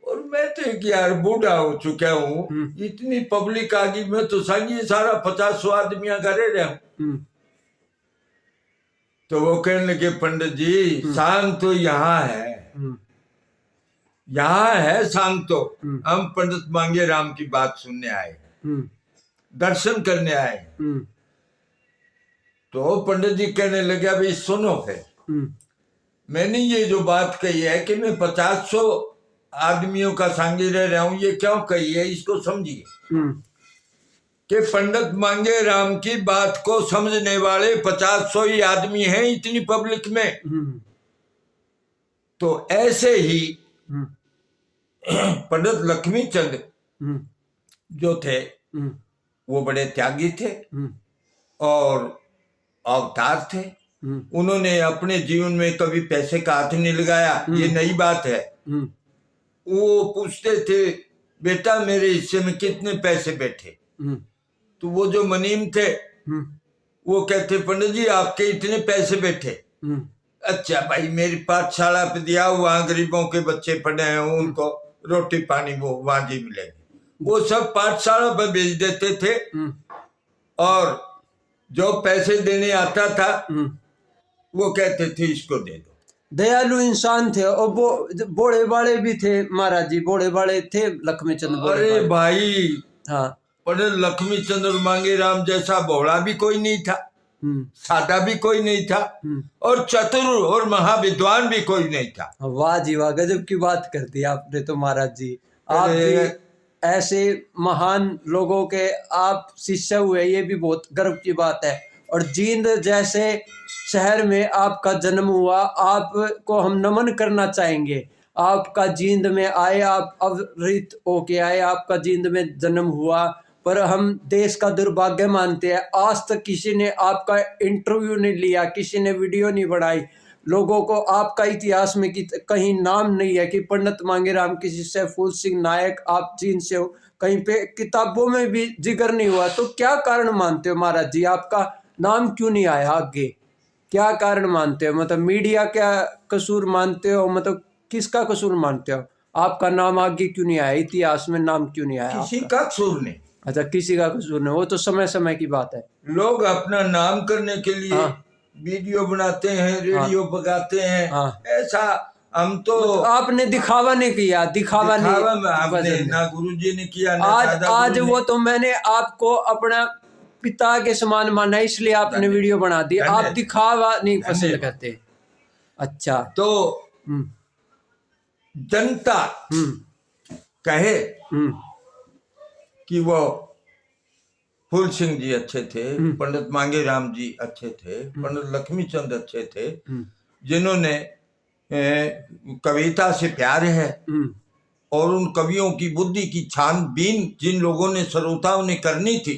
और मैं तो एक यार बूढ़ा हो चुका हूँ, इतनी पब्लिक आ गई, मैं तो सांगी सारा 50-100 आदमियां करे रहा हूँ। तो वो कहने लगे पंडित जी सांग तो यहाँ है, यहाँ है सांग, तो हम पंडित मांगे राम की बात सुनने आए, दर्शन करने आए। तो पंडित जी कहने लगे अभी सुनो फिर, मैंने ये जो बात कही है कि मैं 50-100 आदमियों का सांगी रह रहा हूं, ये क्यों कही है इसको समझिए कि पंडित मांगे राम की बात को समझने वाले 50-100 ही आदमी हैं इतनी पब्लिक में। तो ऐसे ही पंडित लक्ष्मी चंद जो थे वो बड़े त्यागी थे और अवतार थे। उन्होंने अपने जीवन में कभी पैसे का हाथ नहीं लगाया, ये नई बात है। वो पूछते थे बेटा मेरे हिस्से में कितने पैसे बैठे, तो वो जो मनीम थे वो कहते पंडित जी आपके इतने पैसे बैठे। अच्छा भाई मेरी पाठशाला पे दिया, वहां गरीबों के बच्चे पढ़े हैं, उनको रोटी पानी वो वहां जी मिलेगी, वो सब पाठशाला पे भेज देते थे। और जो पैसे देने आता था वो कहते थे इसको दे दो। दयालु इंसान थे और वो बड़े बड़े भी थे महाराज जी, बड़े बड़े थे लक्ष्मी चंद। अरे भाई हाँ, पर लक्ष्मी चंद्र मांगे राम जैसा भोला भी कोई नहीं था, सादा भी कोई नहीं था, और चतुर और महाविद्वान भी कोई नहीं था। वाह जी वाह, गजब की बात कर दी आपने तो महाराज जी। आप भी ऐसे महान लोगों के आप शिष्य हुए, ये भी बहुत गर्व की बात है। और जींद जैसे शहर में आपका जन्म हुआ, आपको हम नमन करना चाहेंगे। आपका जींद में आए, आप अवरित होके आए, आपका जींद में जन्म हुआ, पर हम देश का दुर्भाग्य मानते हैं आज तक किसी ने आपका इंटरव्यू नहीं लिया, किसी ने वीडियो नहीं बनाई। लोगों को आपका इतिहास में कहीं नाम नहीं है कि पंडित मांगे राम की शिष्य फूल सिंह नायक आप जींद से हो, कहीं पे किताबों में भी जिक्र नहीं हुआ। तो क्या कारण मानते हो महाराज जी, आपका नाम क्यों नहीं आया आगे? क्या कारण मानते हो? मतलब मीडिया का कसूर मानते हो? मतलब किसका कसूर मानते हो? आपका नाम आगे क्यों नहीं आया, इतिहास में नाम क्यों नहीं आया? किसी का कसूर नहीं। अच्छा, किसी का कसूर नहीं, वो तो समय समय की बात है। लोग अपना नाम करने के लिए वीडियो बनाते हैं, रेडियो बगाते हैं, ऐसा हम तो मतलब आपने दिखावा नहीं किया, दिखावा नहीं ना गुरुजी ने किया ना आज वो तो मैंने आपको अपना पिता के समान माना, इसलिए आपने वीडियो बना दी। आप दिखावा नहीं पसंद करते। अच्छा, तो जनता कहे कि वो फूल सिंह जी अच्छे थे, पंडित मांगे राम जी अच्छे थे, पंडित लक्ष्मी चंद अच्छे थे, जिन्होंने कविता से प्यार है, और उन कवियों की बुद्धि की छानबीन जिन लोगों ने श्रोताओं ने करनी थी,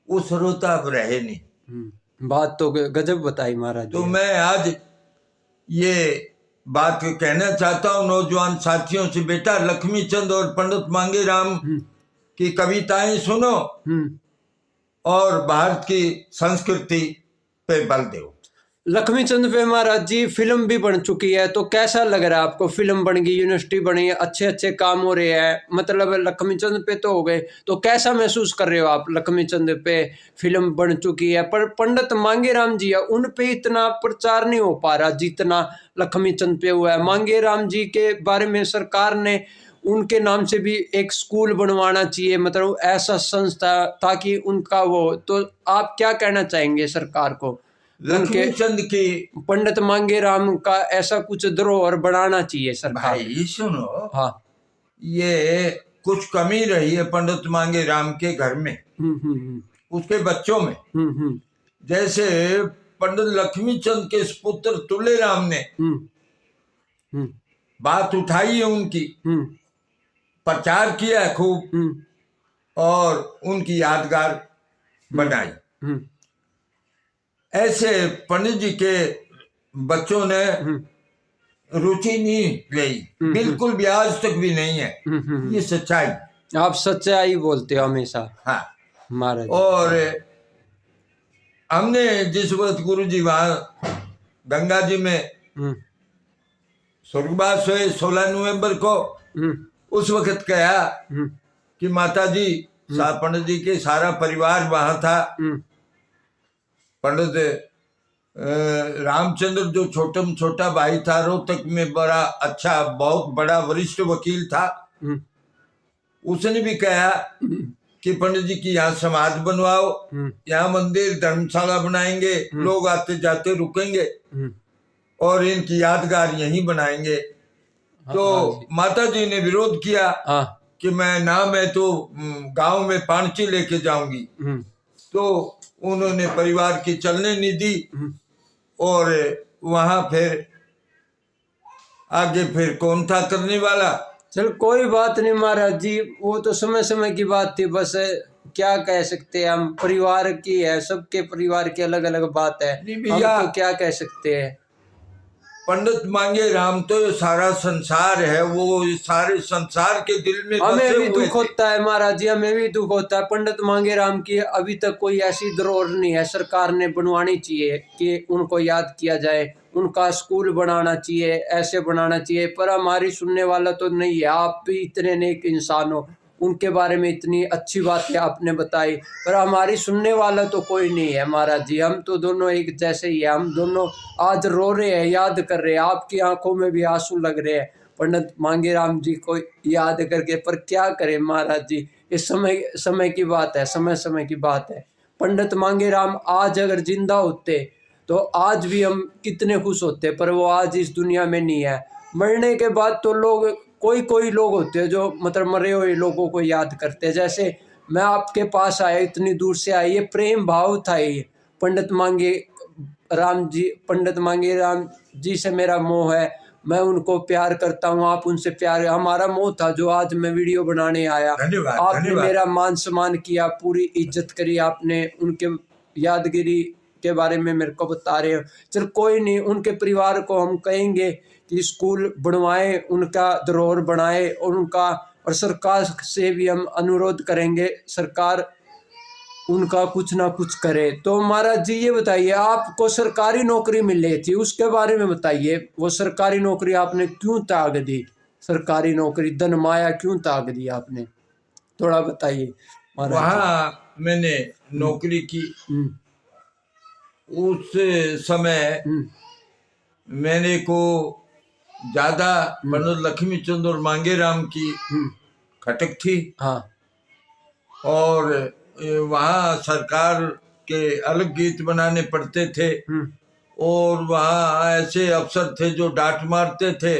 वो श्रोता अब रहे नहीं। बात तो गजब बताई महाराज तो जी। मैं आज ये बात कहना चाहता हूँ नौजवान साथियों से, बेटा लक्ष्मी चंद और पंडित मांगेराम की कविताएं सुनो और भारत की संस्कृति पे बल दो। लक्ष्मी चंद पे महाराज जी फिल्म भी बन चुकी है, तो कैसा लग रहा है आपको? फिल्म बन गई, यूनिवर्सिटी बनी, अच्छे अच्छे काम हो रहे हैं, मतलब लक्ष्मी चंद पे तो हो गए, तो कैसा महसूस कर रहे हो आप? लक्ष्मी चंद पे फिल्म बन चुकी है, पर पंडित मांगेराम जी है उन पे इतना प्रचार नहीं हो पा रहा जितना लक्ष्मी चंद पे हुआ है। मांगेराम जी के बारे में सरकार ने उनके नाम से भी एक स्कूल बनवाना चाहिए, मतलब ऐसा संस्था, ताकि उनका वो, तो आप क्या कहना चाहेंगे सरकार को? लक्ष्मी चंद की पंडित मांगेराम का ऐसा कुछ धरोहर बनाना चाहिए सरकार। भाई सुनो, हाँ, ये कुछ कमी रही है पंडित मांगेराम के घर में, उसके बच्चों में। जैसे पंडित लक्ष्मी चंद के पुत्र तुलेराम ने बात उठाई है उनकी, प्रचार किया है खूब और उनकी यादगार बनाई। ऐसे पंडित जी के बच्चों ने रुचि नहीं ली, बिल्कुल भी, आज तक भी नहीं है। ये सच्चाई, आप सच्चाई बोलते हो हमेशा। हाँ महाराज, और हमने जिस वक्त गुरु जी वहां गंगा जी में स्वर्गवास हुए 16 नवंबर को, उस वक्त कहा कि माता जी, पंडित जी के सारा परिवार वहां था। पंडित रामचंद्र जो छोटा भाई था, रोहतक में बड़ा अच्छा, बहुत बड़ा वरिष्ठ वकील था, उसने भी कहा कि पंडित जी की यहाँ समाधि बनवाओ, यहाँ मंदिर धर्मशाला बनाएंगे, लोग आते जाते रुकेंगे और इनकी यादगार यहीं बनाएंगे। तो माता जी ने विरोध किया कि मैं ना, मैं तो गांव में पांची लेके जाऊंगी। तो उन्होंने परिवार की चलने नहीं दी और वहां फिर आगे फिर कौन था करने वाला। चल कोई बात नहीं महाराज जी, वो तो समय समय की बात थी, बस क्या कह सकते हैं हम, परिवार की है, सबके परिवार की अलग अलग बात है, हम तो क्या कह सकते हैं। पंडित मांगेराम तो सारा संसार है, वो सारे संसार के दिल में हमें भी दुख होता है महाराज जी, हमें भी दुख होता है। पंडित मांगेराम की अभी तक कोई ऐसी धरोहर नहीं है, सरकार ने बनवानी चाहिए कि उनको याद किया जाए, उनका स्कूल बनाना चाहिए, ऐसे बनाना चाहिए, पर हमारी सुनने वाला तो नहीं है। आप भी इतने नेक इंसान हो, उनके बारे में इतनी अच्छी बातें आपने बताई, पर हमारी सुनने वाला तो कोई नहीं है महाराज जी। हम तो दोनों एक जैसे ही है, हम दोनों आज रो रहे हैं, याद कर रहे हैं, आपकी आंखों में भी आंसू लग रहे हैं पंडित मांगेराम जी को याद करके, पर क्या करें महाराज जी, इस समय की बात है, समय की बात है। पंडित मांगेराम आज अगर जिंदा होते तो आज भी हम कितने खुश होते, पर वो आज इस दुनिया में नहीं है। मरने के बाद तो लोग, कोई लोग होते हैं जो मतलब मरे हुए लोगों को याद करते हैं। जैसे मैं आपके पास आया, इतनी दूर से आया, ये प्रेम भाव था, ये पंडित मांगेराम जी से मेरा मोह है, मैं उनको प्यार करता हूँ, आप उनसे प्यार, हमारा मोह था जो आज मैं वीडियो बनाने आया। आपने मेरा मान सम्मान किया, पूरी इज्जत करी आपने, उनके यादगिरी के बारे में मेरे को बता रहे हो। चल कोई नहीं, उनके परिवार को हम कहेंगे कि स्कूल बनवाएं, उनका धरोहर बनाए और सरकार से भी हम अनुरोध करेंगे, सरकार उनका कुछ ना कुछ करे। तो महाराज जी ये बताइए, आपको सरकारी नौकरी मिल रही थी, उसके बारे में बताइए, वो सरकारी नौकरी आपने क्यों त्याग दी? सरकारी नौकरी, धन माया क्यों त्याग दी आपने, थोड़ा बताइए महाराज। वहाँ मैंने नौकरी की, उस समय मैंने को ज्यादा पंडित लक्ष्मी चंद और मांगेराम की खटक थी। हाँ, और वहाँ सरकार के अलग गीत बनाने पड़ते थे और वहाँ ऐसे अफसर थे जो डांट मारते थे।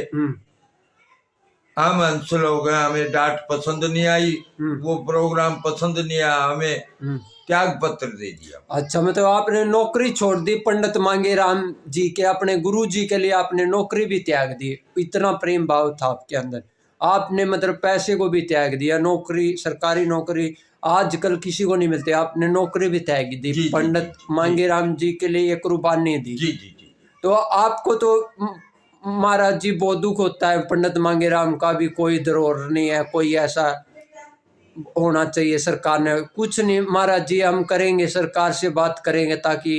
हम अंश लोग हैं, हमें डांट पसंद नहीं आई, वो प्रोग्राम पसंद नहीं आया, हमें त्याग पत्र दे दिया। अच्छा, मतलब आपने नौकरी छोड़ दी पंडित मांगेराम जी के, अपने गुरु जी के लिए आपने नौकरी भी त्याग दी, इतना प्रेम भाव था आपके अंदर। आपने मतलब पैसे को भी त्याग दिया, नौकरी, सरकारी नौकरी आजकल किसी को नहीं मिलती, आपने नौकरी भी त्याग दी, जी, पंडित जी, मांगेराम जी के लिए एक कुर्बानी दी। जी, जी, जी। तो आपको तो महाराज जी बहुत दुख होता है, पंडित मांगेराम का भी कोई धरोहर नहीं है, कोई ऐसा होना चाहिए, सरकार ने कुछ नहीं। महाराज जी हम करेंगे, सरकार से बात करेंगे ताकि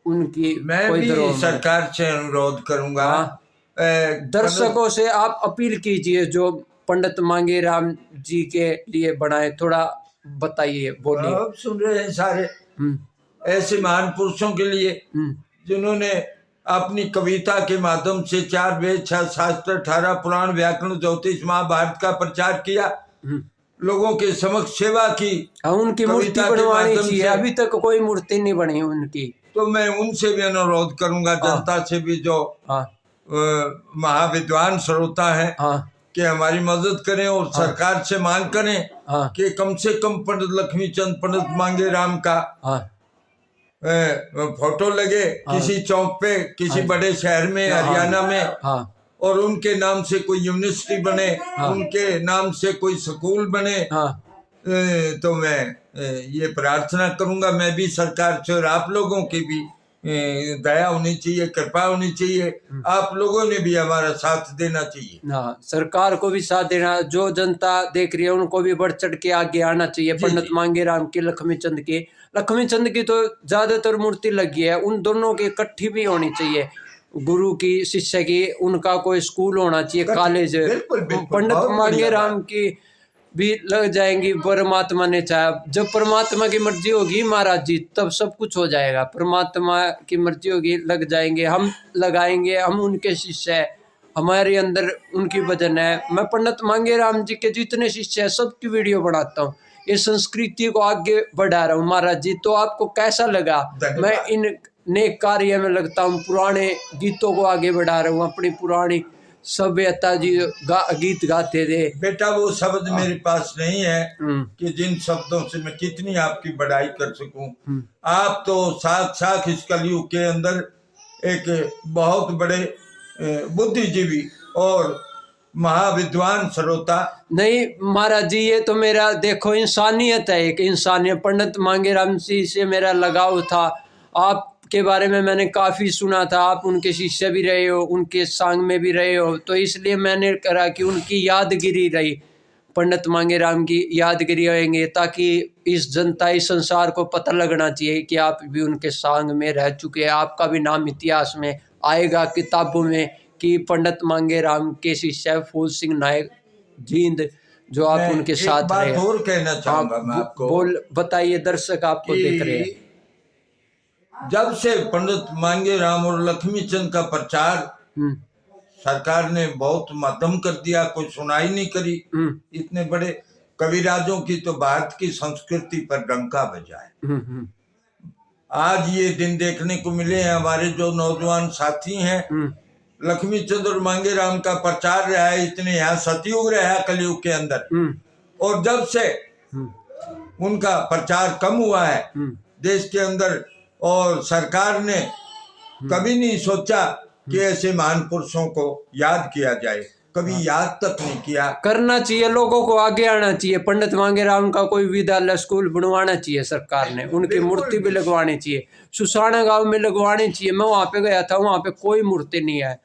उनकी मैं कोई भी धरोहर बने। सरकार से अनुरोध करूंगा। हाँ, पंडित दर्शकों से आप अपील कीजिए जो पंडित मांगेराम जी के लिए बनाए, थोड़ा बताइए, बोलिए। अब सुन रहे हैं सारे हम्म, ऐसे महान पुरुषों के लिए हम्म, जिन्होंने अपनी कविता के माध्यम से 4 वेद 6 शास्त्र 18 पुराण व्याकरण ज्योतिष महाभारत का प्रचार किया, हम्म। लोगों के समक्ष सेवा की। हाँ, उनकी मूर्ति कविता के बनवानी माध्यम चाहिए, से अभी तक कोई मूर्ति नहीं बनी उनकी। तो मैं उनसे भी अनुरोध करूंगा, हाँ। जनता से भी, जो हाँ, महाविद्वान श्रोता है, हाँ, कि हमारी मदद करें और सरकार से मांग करें हाँ, कि कम से कम पंडित लक्ष्मीचंद पंडित मांगेराम का हाँ, फोटो लगे किसी चौक पे, किसी बड़े शहर में, हरियाणा में, हाँ, और उनके नाम से कोई यूनिवर्सिटी बने, उनके नाम से कोई स्कूल बने। हाँ, तो मैं ये प्रार्थना करूंगा, मैं भी सरकार से, और आप लोगों की भी दया होनी चाहिए, कृपा होनी चाहिए, आप लोगों ने भी हमारा साथ देना चाहिए। हाँ, सरकार को भी साथ देना, जो जनता देख रही है उनको भी बढ़ चढ़ के आगे आना चाहिए। पंडित मांगेराम की, लक्ष्मी चंद की तो ज्यादातर मूर्ति लगी है, उन दोनों की इकट्ठी भी होनी चाहिए, गुरु की शिष्य की, उनका कोई स्कूल होना चाहिए, कॉलेज। बिल्कुल, बिल्कुल, पंडित बहुत बढ़िया मांगेराम की भी लग जाएंगी, परमात्मा ने चाहा, जब परमात्मा की मर्जी होगी महाराज जी तब सब कुछ हो जाएगा, परमात्मा की मर्जी होगी, लग जाएंगे, हम लगाएंगे, हम उनके शिष्य है, हमारे अंदर उनकी भजन है। मैं पंडित मांगेराम जी के जितने शिष्य है सबकी वीडियो बनाता हूँ, ये संस्कृति को आगे बढ़ा रहा हूँ महाराज जी। तो आपको कैसा लगा? मैं इन नेक कार्य में लगता हूँ, पुराने गीतों को आगे बढ़ा रहा हूँ, अपनी पुरानी सभ्यता जी गीत गाते थे। बेटा वो शब्द मेरे पास नहीं है कि जिन शब्दों से मैं कितनी आपकी बड़ाई कर सकूं। आप तो साक्षात इस कलयुग के अंदर एक बहुत बड़े बुद्धिजीवी और महाविद्वान श्रोता। नहीं महाराज जी, ये तो मेरा देखो इंसानियत है, एक इंसानियत। पंडित मांगेराम जी से मेरा लगाव था, आपके बारे में मैंने काफ़ी सुना था, आप उनके शिष्य भी रहे हो, उनके संग में भी रहे हो, तो इसलिए मैंने करा कि उनकी यादगिरी रही, पंडित मांगेराम की यादगिरी होंगे, ताकि इस जनता, इस संसार को पता लगना चाहिए कि आप भी उनके संग में रह चुके हैं, आपका भी नाम इतिहास में आएगा, किताबों में, कि पंडित मांगेराम के शिष्य फूल सिंह नायक जींद जो आप उनके साथ रहे। एक बात और कहना चाहूंगा मैं आपको, बताइए, दर्शक आपको देख रहे हैं। जब से पंडित मांगेराम और लक्ष्मीचंद का प्रचार सरकार ने बहुत मध्यम कर दिया, कोई सुनाई नहीं करी, इतने बड़े कविराजों की तो भारत की संस्कृति पर डंका बजा है। आज ये दिन देखने को मिले हैं, हमारे जो नौजवान साथी हैं, लक्ष्मीचंद और मांगेराम का प्रचार रहा है, इतने यहाँ सतयुग रहा है कलयुग के अंदर, और जब से उनका प्रचार कम हुआ है देश के अंदर, और सरकार ने कभी नहीं सोचा कि ऐसे महान पुरुषों को याद किया जाए, कभी याद तक नहीं किया। करना चाहिए, लोगों को आगे आना चाहिए। पंडित मांगेराम का कोई विद्यालय स्कूल बनवाना चाहिए सरकार ने, उनकी मूर्ति भी लगवानी चाहिए, सुसाना गांव में लगवानी चाहिए। मैं वहाँ पे गया था, वहाँ पे कोई मूर्ति नहीं है,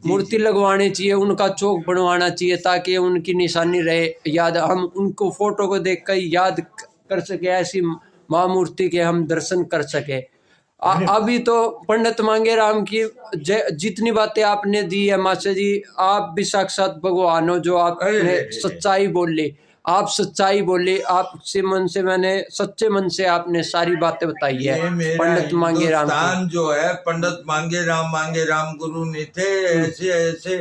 मूर्ति लगवानी चाहिए, उनका चौक बनवाना चाहिए ताकि उनकी निशानी रहे, याद, हम उनको फोटो को देख कर याद कर सके, ऐसी महामूर्ति के हम दर्शन कर सके। अभी तो पंडित मांगेराम की जितनी बातें आपने दी है मास्टर जी, आप भी साक्षात भगवान हो, जो आपने सच्चाई बोली, आप सच्चाई बोली, आपसे मन से, मैंने सच्चे मन से आपने सारी बातें बताई है। पंडित मांगेराम जो है, पंडित मांगेराम गुरु नहीं थे, ऐसे ऐसे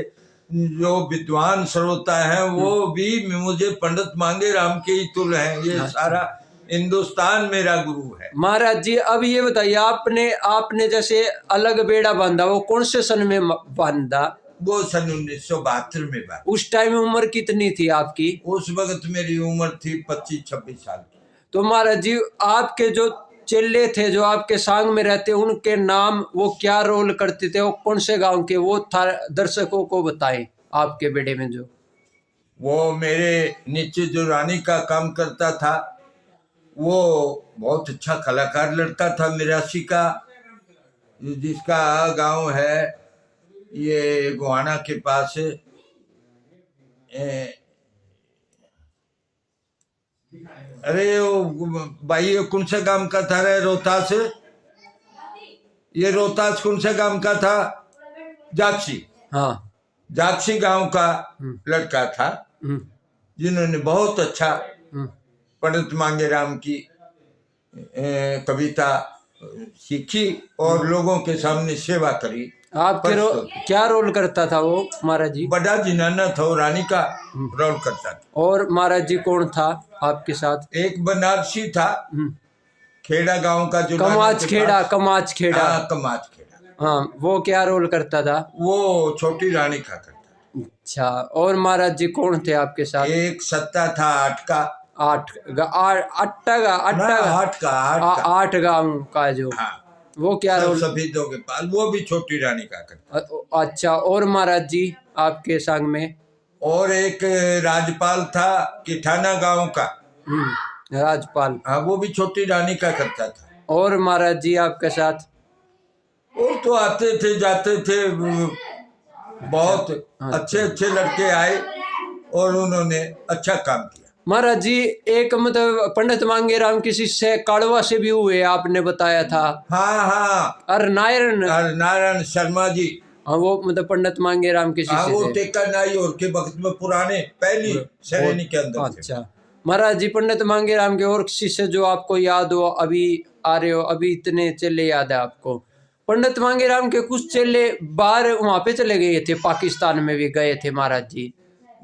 जो विद्वान श्रोता है वो भी मुझे पंडित मांगेराम के ही तुल हैं। ये सारा हिंदुस्तान मेरा गुरु है। महाराज जी अब ये बताइए, आपने जैसे अलग बेड़ा बांधा, वो कौन से सन में बांधा? वो सन 1972 में बांधा। उस टाइम उम्र कितनी थी आपकी? उस वक्त मेरी उम्र थी 25-26 साल की। तो महाराज जी आपके जो चेले थे, जो आपके संग में रहते, उनके नाम, वो क्या रोल करते थे, वो कौन से गांव के, वो था दर्शकों को बताएं, आपके बेड़े में जो। वो मेरे नीचे जो रानी का काम करता था, वो बहुत अच्छा कलाकार लड़का था, मिरासी का, जिसका गांव है ये गोहाना के पास है। अरे वो भाई ये कौन सा गांव का था रे? रोहतास, ये रोहतास कौन सा गांव का था? जाक्षी। हाँ। जाक्षी गांव का लड़का था, जिन्होंने बहुत अच्छा पंडित मांगेराम की कविता सीखी और लोगों के सामने सेवा करी। आपके क्या रोल करता था वो महाराज जी? बड़ा जिनाना था, रानी का रोल करता था। और महाराज जी कौन था आपके साथ? एक बनारसी था, खेड़ा गांव का, जो कमाच खेड़ा। कमाच खेड़ा। हाँ, कमाच खेड़ा। हाँ, वो क्या रोल करता था? वो छोटी रानी का करता। अच्छा, और महाराज जी कौन थे आपके साथ? एक सत्ता था आठ का। आठ गांव का जो, हाँ, वो क्या रोल? शहीदों के पास, वो भी छोटी रानी का करता। अच्छा, और महाराज जी आपके संग में? और एक राजपाल था किठाना गांव का। राजपाल। हाँ, वो भी छोटी रानी का करता था। और महाराज जी आपके साथ? और तो आते थे जाते थे, बहुत अच्छे अच्छे लड़के आए और उन्होंने अच्छा काम किया। महाराज जी एक मतलब पंडित मांगेराम किसी से काड़वा से भी हुए आपने बताया था? हाँ हाँ, नारायण शर्मा जी। हाँ, वो मतलब पंडित मांगेराम किसी से वो थे। टेका नाई और के वक्त में पुराने पहली श्रेणी के अंदर थे। अच्छा महाराज जी, पंडित मांगेराम के और शिष्य जो आपको याद हो, अभी आ रहे हो, अभी इतने चेले याद है आपको? पंडित मांगेराम के कुछ चेले बाहर वहां पे चले गए थे, पाकिस्तान में भी गए थे महाराज जी?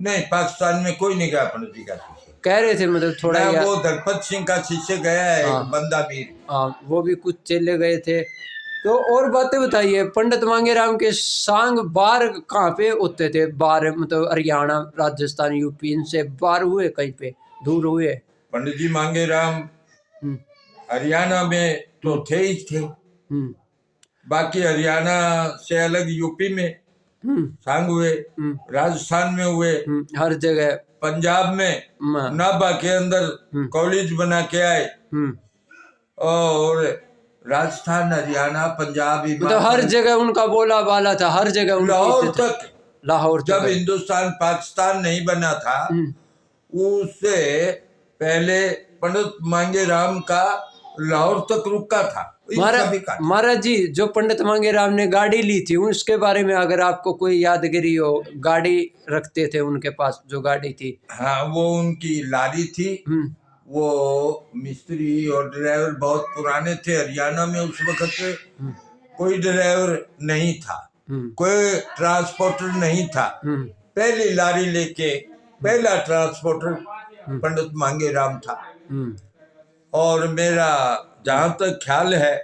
नहीं, पाकिस्तान में कोई नहीं गया पंडित जी का शिष्य। कह रहे थे मतलब थोड़ा वो धनपत सिंह का शिष्य गया है, बंदा मीर। हाँ, वो भी कुछ चेले गए थे। तो और बातें बताइए, पंडित मांगेराम के सांग बाहर कहाँ पे होते थे? बाहर मतलब हरियाणा, राजस्थान, यूपी, इनसे बाहर हुए कहीं पे दूर हुए? पंडित जी मांगेराम हरियाणा में तो थे ही थे, बाकी हरियाणा से अलग यूपी में सांग हुए, राजस्थान में हुए, हर जगह। पंजाब में नाभा के अंदर कॉलेज बना के आए, और राजस्थान, हरियाणा, पंजाब, तो हर जगह उनका बोला बाला था, हर जगह। लाहौर तक जब हिंदुस्तान पाकिस्तान नहीं बना था, उससे पहले पंडित मांगेराम का लाहौर तक रुका था। महाराज जी, जो पंडित मांगेराम ने गाड़ी ली थी, उसके बारे में अगर आपको कोई यादगिरी हो, गाड़ी रखते थे उनके पास जो गाड़ी थी? हाँ, वो उनकी लारी थी। वो मिस्त्री और ड्राइवर बहुत पुराने थे हरियाणा में उस वक्त। कोई ड्राइवर नहीं था, कोई ट्रांसपोर्टर नहीं था। पहली लारी लेके पहला ट्रांसपोर्टर पंडित मांगेराम था। और मेरा जहां तक ख्याल है,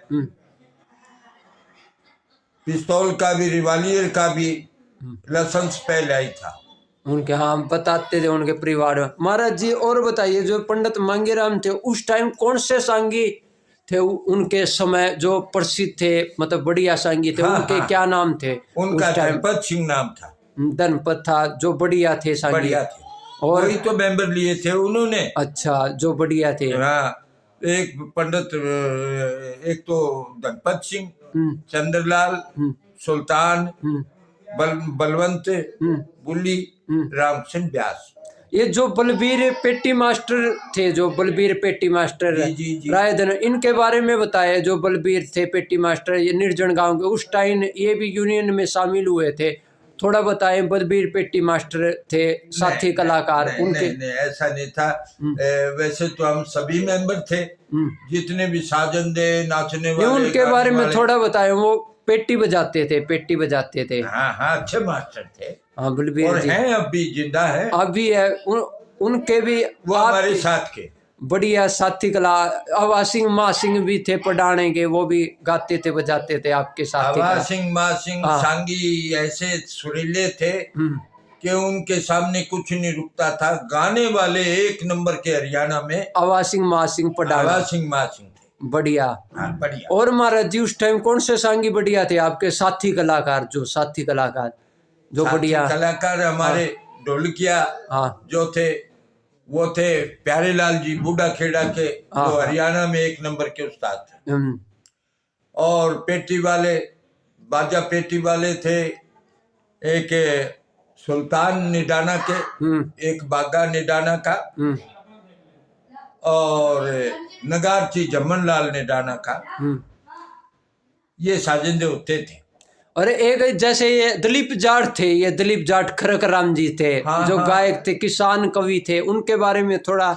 पिस्तौल का भी, रिवालियर का भी लाइसेंस पहले ही था उनके। हाँ, बताते थे उनके परिवार में। महाराज जी और बताइए, जो पंडित मांगेराम थे उस टाइम कौन से सांगी थे उनके समय जो प्रसिद्ध थे, मतलब बढ़िया सांगी थे? उनके क्या नाम थे? उनका धनपत सिंह नाम था। धनपत था, जो बढ़िया थे सांगी। बढ़िया थे, और वही तो मेंबर लिए थे उन्होंने। अच्छा, जो बढ़िया थे। हाँ, एक पंडित, एक तो धनपत सिंह, चंद्रलाल, सुल्तान, बलवंत, बुल्ली, रामचंद्र व्यास। ये जो बलबीर पेटी मास्टर थे, जो बलबीर पेटी मास्टर रायधन, इनके बारे में बताया। जो बलबीर थे पेटी मास्टर, ये निर्जन गांव के, उस टाइम ये भी यूनियन में शामिल हुए थे, थोड़ा बताएं। बलबीर पेटी मास्टर थे साथी कलाकार उनके? नहीं, ऐसा नहीं था। वैसे तो हम सभी मेंबर थे, जितने भी साजन दे, नाचने वाले, उनके बारे में थोड़ा बताएं। वो पेटी बजाते थे, पेटी बजाते थे। हाँ हाँ, अच्छे मास्टर थे। हाँ, बलबीर जी हैं, अभी जिंदा है, अभी है। उनके भी वो हमारे साथ के बढ़िया साथी कला। आवा सिंह माँ सिंह भी थे पढ़ाने के, वो भी गाते थे बजाते थे आपके साथ। आवा सिंह माँ सिंह सांगी ऐसे सुरीले थे कि उनके सामने कुछ नहीं रुकता था। गाने वाले एक नंबर के हरियाणा में आवा सिंह माँ सिंह पढ़ाना। आवा सिंह माँ सिंह बढ़िया। हाँ, बढ़िया। और महाराज जी उस टाइम कौन से सांगी बढ़िया थे आपके साथी कलाकार? जो साथी कलाकार जो बढ़िया कलाकार हमारे ढोलकिया हाँ जो थे वो थे प्यारे लाल जी बूढ़ा खेड़ा के, हाँ, जो हरियाणा में 1 नंबर के उस्ताद थे। हम्म, और पेटी वाले, बाजा पेटी वाले थे, एक सुल्तान निडाना के, एक बागा निडाना का, और नगारची जमन लाल निडाना का, ये साजिंदे होते थे। और एक जैसे ये दिलीप जाट थे, ये दिलीप जाट खरकराम जी थे, हाँ, जो हाँ। गायक थे, किसान कवि थे, उनके बारे में थोड़ा,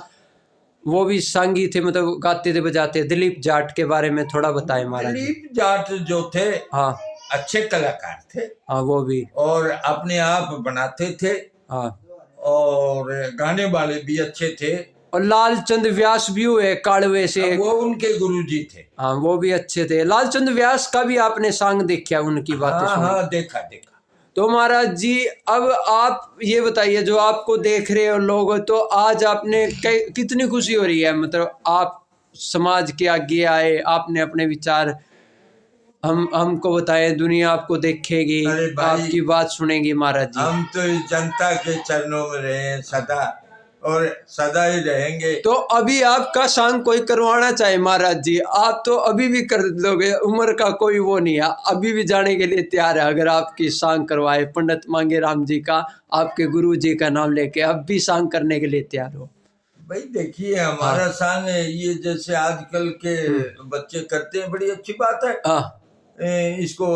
वो भी सांगी थे, मतलब गाते थे बजाते। दिलीप जाट के बारे में थोड़ा बताएं महाराज जी। दिलीप जाट जो थे हाँ अच्छे कलाकार थे, हाँ, वो भी, और अपने आप बनाते थे, हाँ। और गाने वाले भी अच्छे थे। और लालचंद व्यास भी हुए काड़वे से, वो उनके गुरुजी थे। हाँ, वो भी अच्छे थे। लालचंद व्यास का भी आपने सांग देखा, उनकी बातें हाँ सुनी? हाँ, देखा देखा। तो महाराज जी अब आप ये बताइए, जो आपको देख रहे हो लोग, तो आज आपने कितनी खुशी हो रही है, मतलब आप समाज के आगे आए, आपने अपने विचार हमको बताए, दुनिया आपको देखेगी, अरे भाई, आपकी बात सुनेगी महाराज जी। हम तो इस जनता के चरणों में रहे हैं सदा, और सदा ही रहेंगे। तो अभी आपका सांग कोई करवाना चाहे महाराज जी, आप तो अभी भी कर दोगे, उम्र का कोई वो नहीं है, अभी भी जाने के लिए तैयार है। अगर आपकी सांग करवाए पंडित मांगेराम जी का, आपके गुरु जी का नाम लेके, अब भी सांग करने के लिए तैयार हो? भाई देखिए, हमारा सांग है ये, जैसे आजकल के बच्चे करते हैं, बड़ी अच्छी बात है। हाँ इसको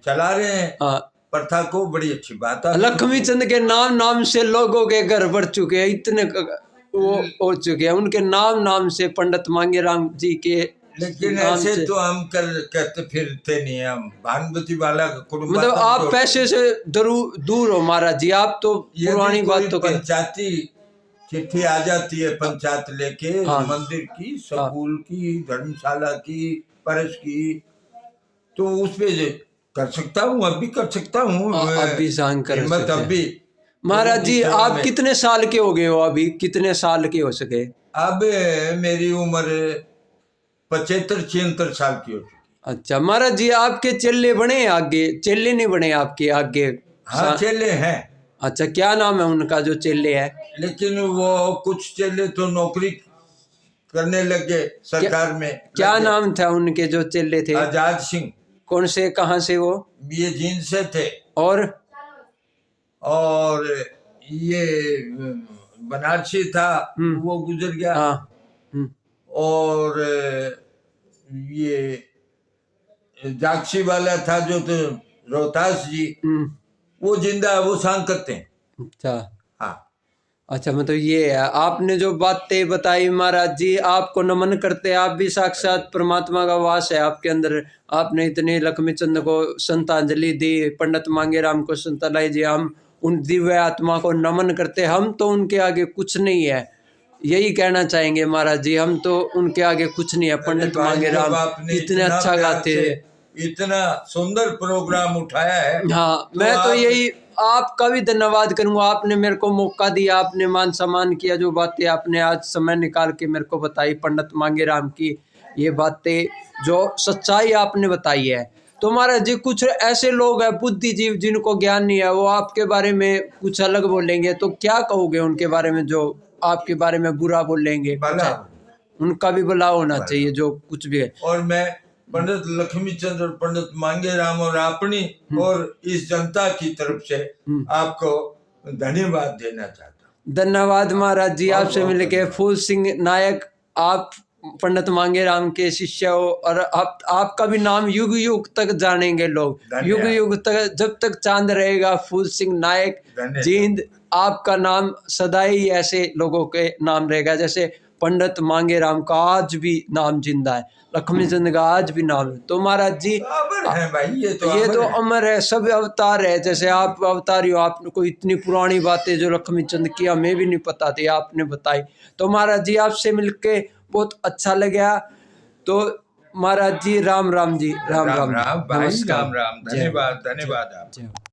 चला रहे हैं, हाँ, प्रथा को, बड़ी अच्छी बात है। लक्ष्मी चंद के नाम से लोगों के घर भर चुके हैं, इतने वो हो चुके हैं, उनके नाम से, पंडित मांगेराम जी के। लेकिन ऐसे तो हम करते फिरते नहीं, हम भानुमती वाला कुटुंब, मतलब आप पैसे से दूर हो महाराज जी, आप तो पुरानी बात तो पंचायती चिट्ठी आ जाती है, पंचायत लेके, हाँ, मंदिर की, स्कूल की, धर्मशाला की, परस की, तो उस पे कर सकता हूँ, अब भी कर सकता हूँ, अब भी सांग कर हिम्मत अब भी। महाराज जी आप कितने साल के हो गए हो अभी, कितने साल के हो सके? अब मेरी उम्र 75-76 साल की हो चुकी। अच्छा महाराज जी, आपके चेले बने आगे? चेले नहीं बने आपके आगे? हाँ चेले हैं। अच्छा, क्या नाम है उनका जो चेले है? लेकिन वो कुछ चेले तो नौकरी करने लगे सरकार में। क्या नाम था उनके जो चेले थे? आजाद सिंह। कौन से, कहाँ से वो? ये जींद से थे। और ये बनारसी था, वो गुजर गया। हाँ, और ये जागसी वाला था जो, तो रोहतास जी, वो जिंदा है, वो सांग करते हैं। अच्छा हाँ। अच्छा, मतलब ये है, आपने जो बातें बताई महाराज जी, आपको नमन करते हैं, आप भी साक्षात परमात्मा का वास है आपके अंदर। आपने इतने लक्ष्मी चंद को संतांजलि दी, पंडित मांगेराम को संतांजलि दी, हम उन दिव्य आत्मा को नमन करते। हम तो उनके आगे कुछ नहीं है, यही कहना चाहेंगे महाराज जी, हम तो उनके आगे कुछ नहीं है। पंडित मांगेराम इतने अच्छा गाते हैं, इतना सुंदर प्रोग्राम उठाया है। हाँ, मैं तो यही आपका भी धन्यवाद करूंगा, आपने मेरे को मौका दिया, आपने मान सम्मान किया, जो बातें आपने आज समय निकाल के मेरे को बताई पंडित मांगेराम की, ये बातें जो सच्चाई आपने बताई है। तो महाराज जी कुछ ऐसे लोग हैं बुद्धिजीव जिनको ज्ञान नहीं है, वो आपके बारे में कुछ अलग बोलेंगे, तो क्या कहोगे उनके बारे में, जो आपके बारे में बुरा बोलेंगे? उनका भी भला होना चाहिए जो कुछ भी है। और मैं पंडित लक्ष्मी चंद्र, पंडित मांगेराम और अपनी और इस जनता की तरफ से आपको धन्यवाद देना चाहता हूँ। धन्यवाद महाराज जी, आपसे मिलके। फूल सिंह नायक, आप पंडित मांगेराम के शिष्य हो, और आपका भी नाम युग युग तक जानेंगे लोग, युग युग तक, जब तक चांद रहेगा। फूल सिंह नायक जींद, आपका नाम सदा ही ऐसे लोगों के नाम रहेगा, जैसे पंडित मांगेराम का आज भी नाम जिंदा है, लक्ष्मी चंद का आज भी नाम है। तो महाराज जी है भाई, ये तो अमर है, सब अवतार है, जैसे आप अवतारी हो, आपको इतनी पुरानी बातें जो लक्ष्मी चंद की हमें भी नहीं पता थी, आपने बताई। तो महाराज जी आपसे मिलके बहुत अच्छा लगा। तो महाराज जी राम राम जी, राम राम, नमस्कार, धन्यवाद, धन्यवाद आप।